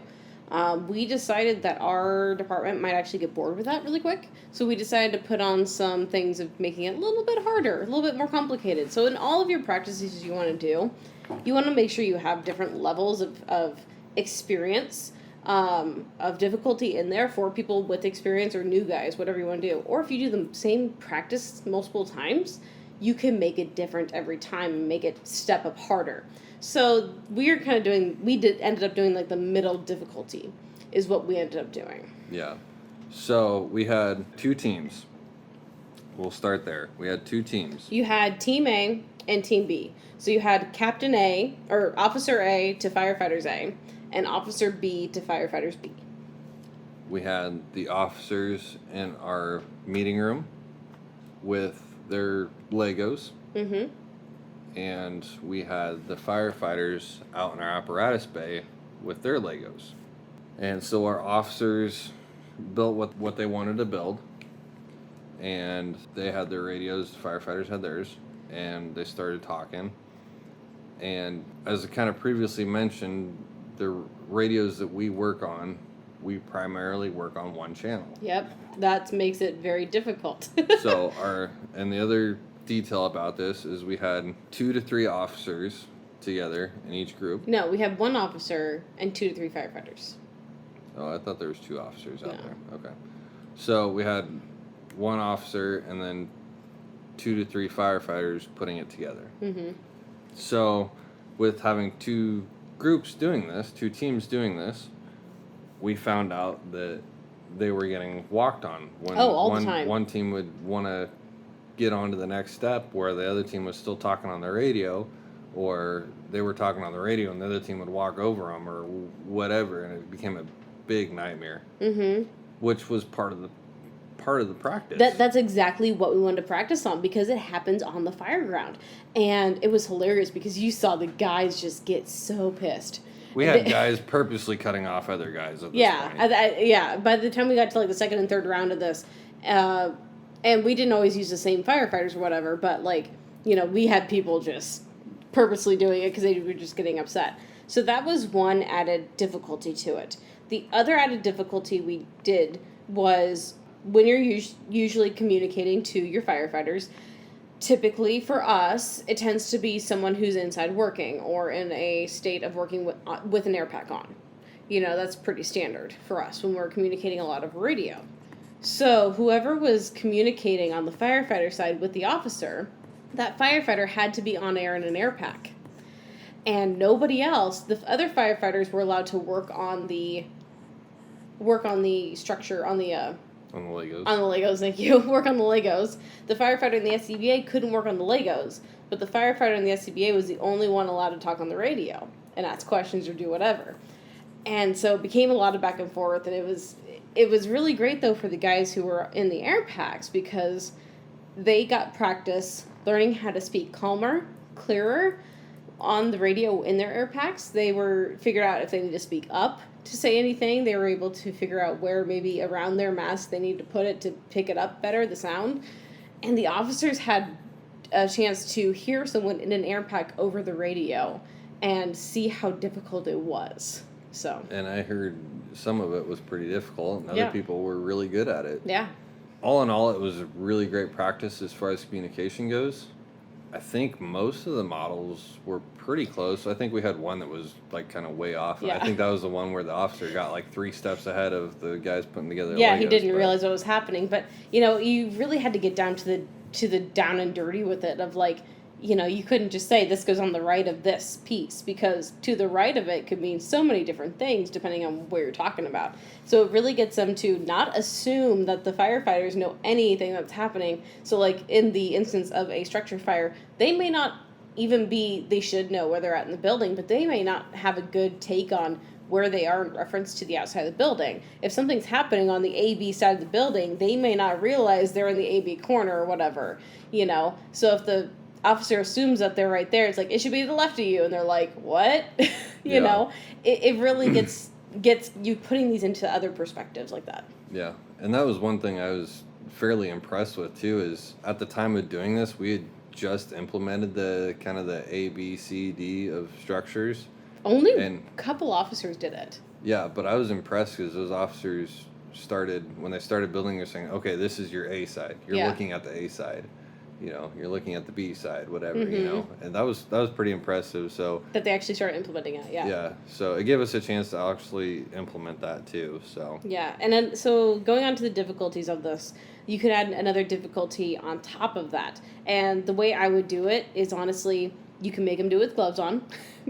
We decided that our department might actually get bored with that really quick, so we decided to put on some things of making it a little bit harder, a little bit more complicated. So in all of your practices you want to do, you want to make sure you have different levels of experience, of difficulty in there for people with experience or new guys, whatever you want to do. Or if you do the same practice multiple times, you can make it different every time and make it step up harder. So ended up doing like the middle difficulty is what we ended up doing. Yeah. So we had 2 teams. We'll start there. We had 2 teams. You had Team A and Team B. So you had Captain A, or Officer A to Firefighters A, and Officer B to Firefighters B. We had the officers in our meeting room with their Legos. Mm-hmm. And we had the firefighters out in our apparatus bay with their Legos. And so our officers built what they wanted to build. And they had their radios, the firefighters had theirs. And they started talking. And as I kind of previously mentioned, the radios that we work on we primarily work on one channel. Yep, that makes it very difficult. So and the other detail about this is we had 2 to 3 officers together in each group. No, we have 1 officer and 2 to 3 firefighters. Oh, I thought there was 2 officers out No. there. Okay. So we had 1 officer and then 2 to 3 firefighters putting it together. Mm-hmm. So with having 2 groups doing this, 2 teams doing this, we found out that they were getting walked on. When the time. One team would want to get on to the next step where the other team was still talking on their radio, or they were talking on the radio and the other team would walk over them or whatever, and it became a big nightmare. Mm-hmm. Which was part of the practice. That's exactly what we wanted to practice on, because it happens on the fire ground. And it was hilarious because you saw the guys just get so pissed. We had guys purposely cutting off other guys at this point. Yeah. By the time we got to like the second and third round of this, and we didn't always use the same firefighters or whatever, but like, you know, we had people just purposely doing it because they were just getting upset. So that was one added difficulty to it. The other added difficulty we did was when you're usually communicating to your firefighters, typically for us, it tends to be someone who's inside working or in a state of working with an air pack on. You know, that's pretty standard for us when we're communicating a lot of radio. So whoever was communicating on the firefighter side with the officer, that firefighter had to be on air in an air pack. And nobody else, the other firefighters were allowed to work on the structure, on the Legos. On the Legos, thank you. Work on the Legos. The firefighter in the SCBA couldn't work on the Legos, but the firefighter in the SCBA was the only one allowed to talk on the radio and ask questions or do whatever. And so it became a lot of back and forth, and it was really great, though, for the guys who were in the air packs, because they got practice learning how to speak calmer, clearer on the radio in their air packs. They figured out if they need to speak up to say anything. They were able to figure out where maybe around their mask they need to put it to pick it up better, the sound. And the officers had a chance to hear someone in an air pack over the radio and see how difficult it was. So. And I heard some of it was pretty difficult, and other people were really good at it. Yeah. All in all, it was a really great practice as far as communication goes. I think most of the models were pretty close. I think we had one that was like kind of way off. Yeah. I think that was the one where the officer got like 3 steps ahead of the guys putting together. Yeah, Legos, he didn't realize what was happening. But you know, you really had to get down to the down and dirty with it. Of like, you know, you couldn't just say this goes on the right of this piece, because to the right of it could mean so many different things depending on what you're talking about. So it really gets them to not assume that the firefighters know anything that's happening. So like in the instance of a structure fire, they may not even they should know where they're at in the building, but they may not have a good take on where they are in reference to the outside of the building. If something's happening on the AB side of the building, they may not realize they're in the AB corner or whatever, you know. So if the officer assumes that they're right there, it's like, it should be to the left of you, and they're like, what? you know, it really gets you putting these into other perspectives like that. Yeah, and that was one thing I was fairly impressed with too, is at the time of doing this, we had just implemented the kind of the A, B, C, D of structures. Only a couple officers did it. Yeah, but I was impressed because those officers when they started building, they're saying, okay, this is your A side. You're looking at the A side. You know, you're looking at the B side, whatever, you know. And that was pretty impressive. So that they actually started implementing it, yeah. Yeah, so it gave us a chance to actually implement that too, so. Yeah, and then, so going on to the difficulties of this, you could add another difficulty on top of that. And the way I would do it is, honestly, you can make them do it with gloves on,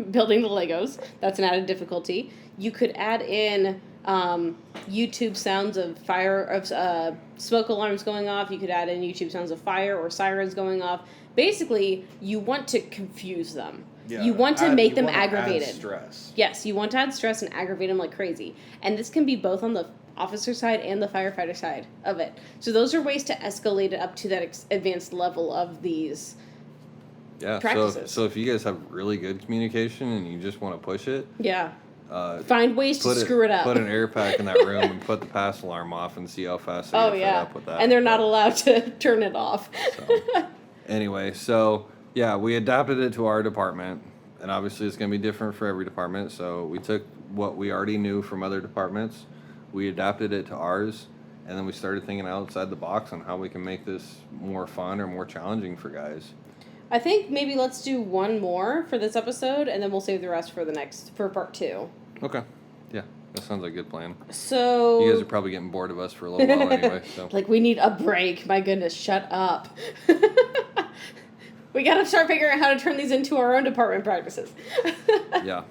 building the Legos. That's an added difficulty. You could add in YouTube sounds of fire, of smoke alarms going off. You could add in YouTube sounds of fire or sirens going off. Basically, you want to confuse them. Yeah, you want to make them aggravated. Add stress. Yes, you want to add stress and aggravate them like crazy. And this can be both on the officer side and the firefighter side of it. So those are ways to escalate it up to that advanced level of these practices. So if you guys have really good communication and you just want to push it, find ways to screw it up. Put an air pack in that room and put the pass alarm off and see how fast they get fed up with that. And they're not allowed to turn it off. Anyway, we adapted it to our department, and obviously it's going to be different for every department. So we took what we already knew from other departments. we adapted it to ours, and then we started thinking outside the box on how we can make this more fun or more challenging for guys. I think maybe let's do one more for this episode, and then we'll save the rest for part 2. Okay. Yeah, that sounds like a good plan. So you guys are probably getting bored of us for a little while anyway. So like, we need a break. My goodness, shut up. We got to start figuring out how to turn these into our own department practices. Yeah.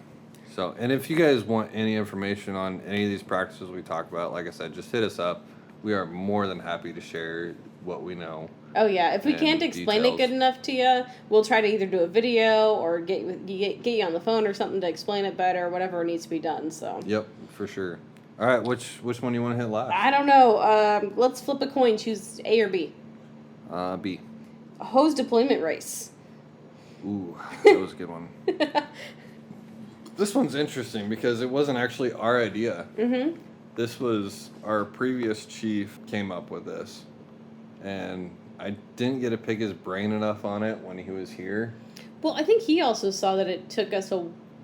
So, and if you guys want any information on any of these practices we talk about, like I said, just hit us up. We are more than happy to share what we know. Oh, yeah. If we can't explain it good enough to you, we'll try to either do a video or get you on the phone or something to explain it better, whatever needs to be done. So. Yep, for sure. All right, which one do you want to hit last? I don't know. Let's flip a coin. Choose A or B. B. A hose deployment race. Ooh, that was a good one. This one's interesting because it wasn't actually our idea. Mm-hmm. This was our previous chief came up with this. And I didn't get to pick his brain enough on it when he was here. Well, I think he also saw that it took us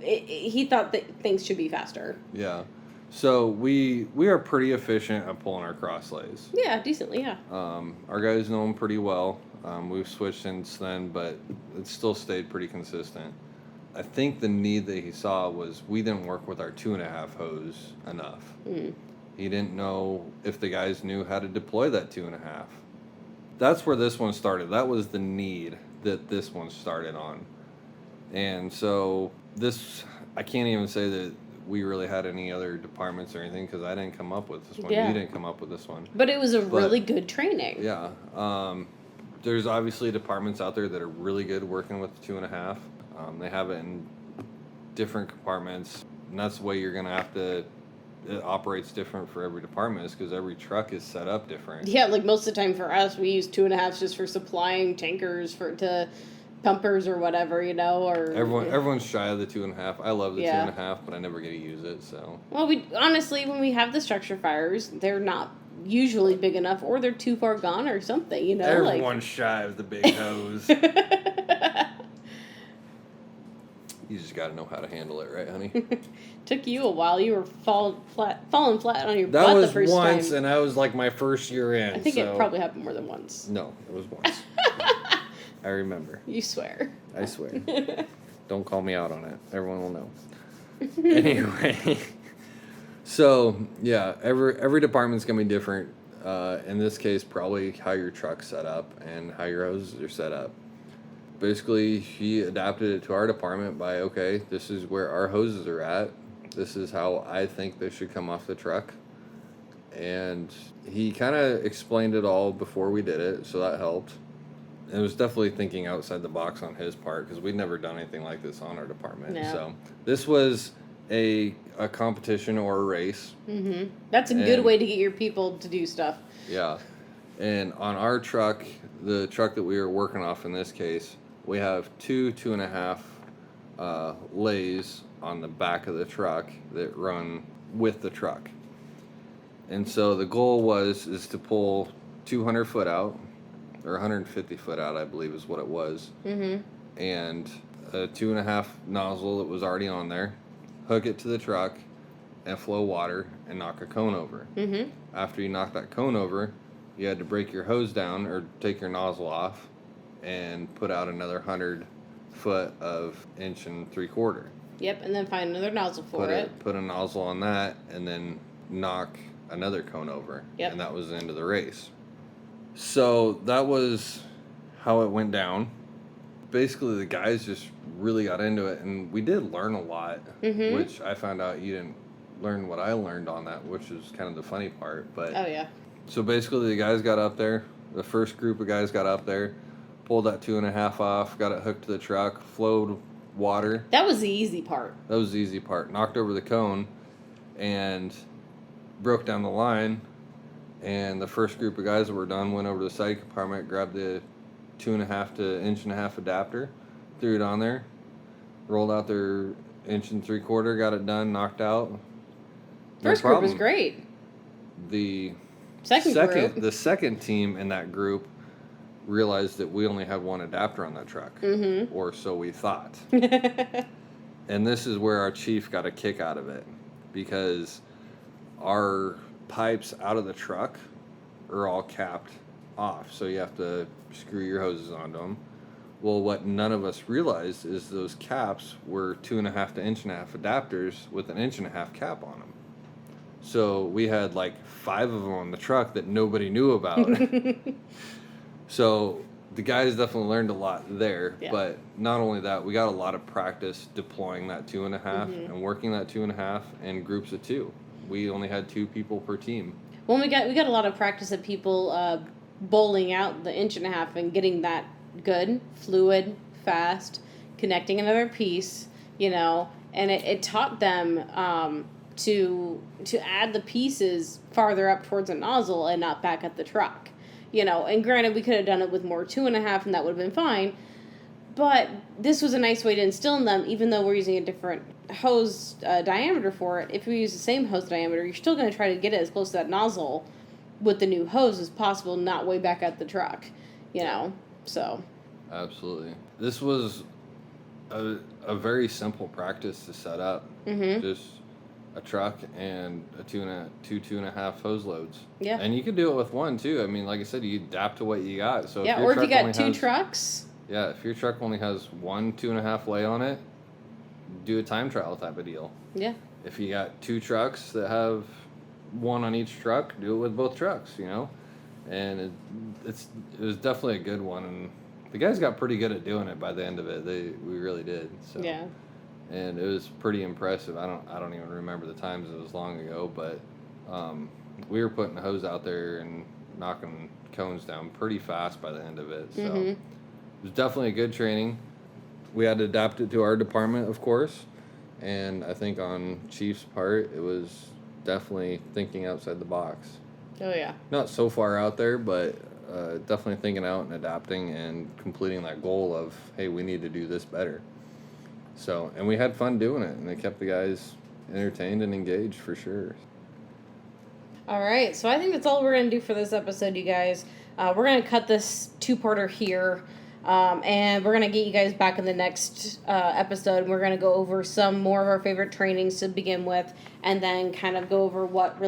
he thought that things should be faster. Yeah. So we are pretty efficient at pulling our cross lays. Yeah, decently, yeah. Our guys know them pretty well. We've switched since then, but it still stayed pretty consistent. I think the need that he saw was we didn't work with our 2.5 hose enough. Mm. He didn't know if the guys knew how to deploy that 2.5. That's where this one started. That was the need that this one started on. And so I can't even say that we really had any other departments or anything because I didn't come up with this one. Yeah. You didn't come up with this one. But it was really good training. Yeah. There's obviously departments out there that are really good working with the 2.5. They have it in different compartments, and that's the way you're going to have to. It operates different for every department, is because every truck is set up different. Yeah, like most of the time for us, we use 2.5s just for supplying tankers to pumpers or whatever, or everyone's shy of the 2.5. I love the 2.5, but I never get to use it. So well, we honestly, when we have the structure fires, they're not usually big enough, or they're too far gone or something. Everyone's shy of the big hose. You just got to know how to handle it, right, honey? Took you a while. You were falling flat on your butt the first time. That was once, and I was like my first year in. I think it probably happened more than once. No, it was once. I remember. You swear. I swear. Don't call me out on it. Everyone will know. Anyway, so yeah, every department's gonna be different. In this case, probably how your truck's set up and how your hoses are set up. Basically, he adapted it to our department by, okay, this is where our hoses are at. This is how I think they should come off the truck. And he kind of explained it all before we did it, so that helped. It was definitely thinking outside the box on his part, because we'd never done anything like this on our department. No. So this was a competition or a race. Mm-hmm. That's a good way to get your people to do stuff. Yeah. And on our truck, the truck that we were working off in this case, we have 2.5 lays on the back of the truck that run with the truck. And so the goal is to pull 200 foot out, or 150 foot out, I believe is what it was. Mm-hmm. And a 2.5 nozzle that was already on there, hook it to the truck, and flow water and knock a cone over. Mm-hmm. After you knock that cone over, you had to break your hose down or take your nozzle off and put out another 100 foot of 1 3/4. Yep, and then find another nozzle for it. Put a nozzle on that, and then knock another cone over. Yep. And that was the end of the race. So that was how it went down. Basically, the guys just really got into it, and we did learn a lot, mm-hmm. which I found out you didn't learn what I learned on that, which is kind of the funny part. But oh, yeah. So basically, the guys got up there. The first group of guys got up there, pulled that 2.5 off, got it hooked to the truck, flowed water. That was the easy part. Knocked over the cone and broke down the line. And the first group of guys that were done went over to the side compartment, grabbed the 2.5 to 1.5 adapter, threw it on there, rolled out their 1 3/4, got it done, knocked out. First group was great. The second second team in that group realized that we only had one adapter on that truck, mm-hmm. or so we thought. And this is where our chief got a kick out of it, because our pipes out of the truck are all capped off, so you have to screw your hoses onto them. Well, what none of us realized is those caps were 2.5 to 1.5 adapters with an 1.5 cap on them. So we had like 5 of them on the truck that nobody knew about. So the guys definitely learned a lot there. Yeah. But not only that, we got a lot of practice deploying that 2.5 and working that 2.5 in groups of 2. We only had 2 people per team. Well, we got a lot of practice of people bowling out the 1.5 and getting that good, fluid, fast, connecting another piece, and it taught them to add the pieces farther up towards a nozzle and not back at the truck, and granted we could have done it with more 2.5 and that would have been fine, but this was a nice way to instill in them, even though we're using a different hose diameter for it. If we use the same hose diameter, you're still going to try to get it as close to that nozzle with the new hose as possible, not way back at the truck, so. Absolutely. This was a very simple practice to set up. Just a truck and a 2.5 hose loads. Yeah. And you could do it with one too. I mean, like I said, you adapt to what you got. So yeah, or if you got 2 trucks. Yeah, if your truck only has 1 2.5 lay on it, do a time trial type of deal. Yeah. If you got 2 trucks that have 1 on each truck, do it with both trucks, And it was definitely a good one, and the guys got pretty good at doing it by the end of it. We really did. So. Yeah. And it was pretty impressive. I don't even remember the times. It was long ago, but we were putting the hose out there and knocking cones down pretty fast by the end of it. So it was definitely a good training. We had to adapt it to our department, of course, and I think on Chief's part, it was definitely thinking outside the box. Oh yeah. Not so far out there, but. Definitely thinking out and adapting and completing that goal of, hey, we need to do this better. So, and we had fun doing it, and it kept the guys entertained and engaged for sure. All right, so I think that's all we're going to do for this episode, you guys. We're going to cut this 2-parter here, and we're going to get you guys back in the next episode. We're going to go over some more of our favorite trainings to begin with, and then kind of go over what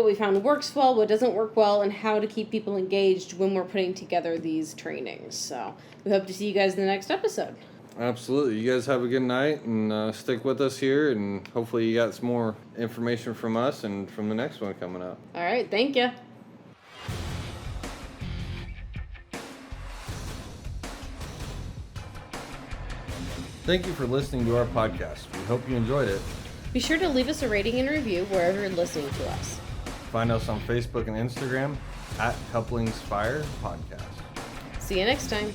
we found works well, what doesn't work well, and how to keep people engaged when we're putting together these trainings. So we hope to see you guys in the next episode. Absolutely. You guys have a good night, and stick with us here, and hopefully you got some more information from us and from the next one coming up. All right. Thank you. Thank you for listening to our podcast. We hope you enjoyed it. Be sure to leave us a rating and review wherever you're listening to us. Find us on Facebook and Instagram at Couplings Fire Podcast. See you next time.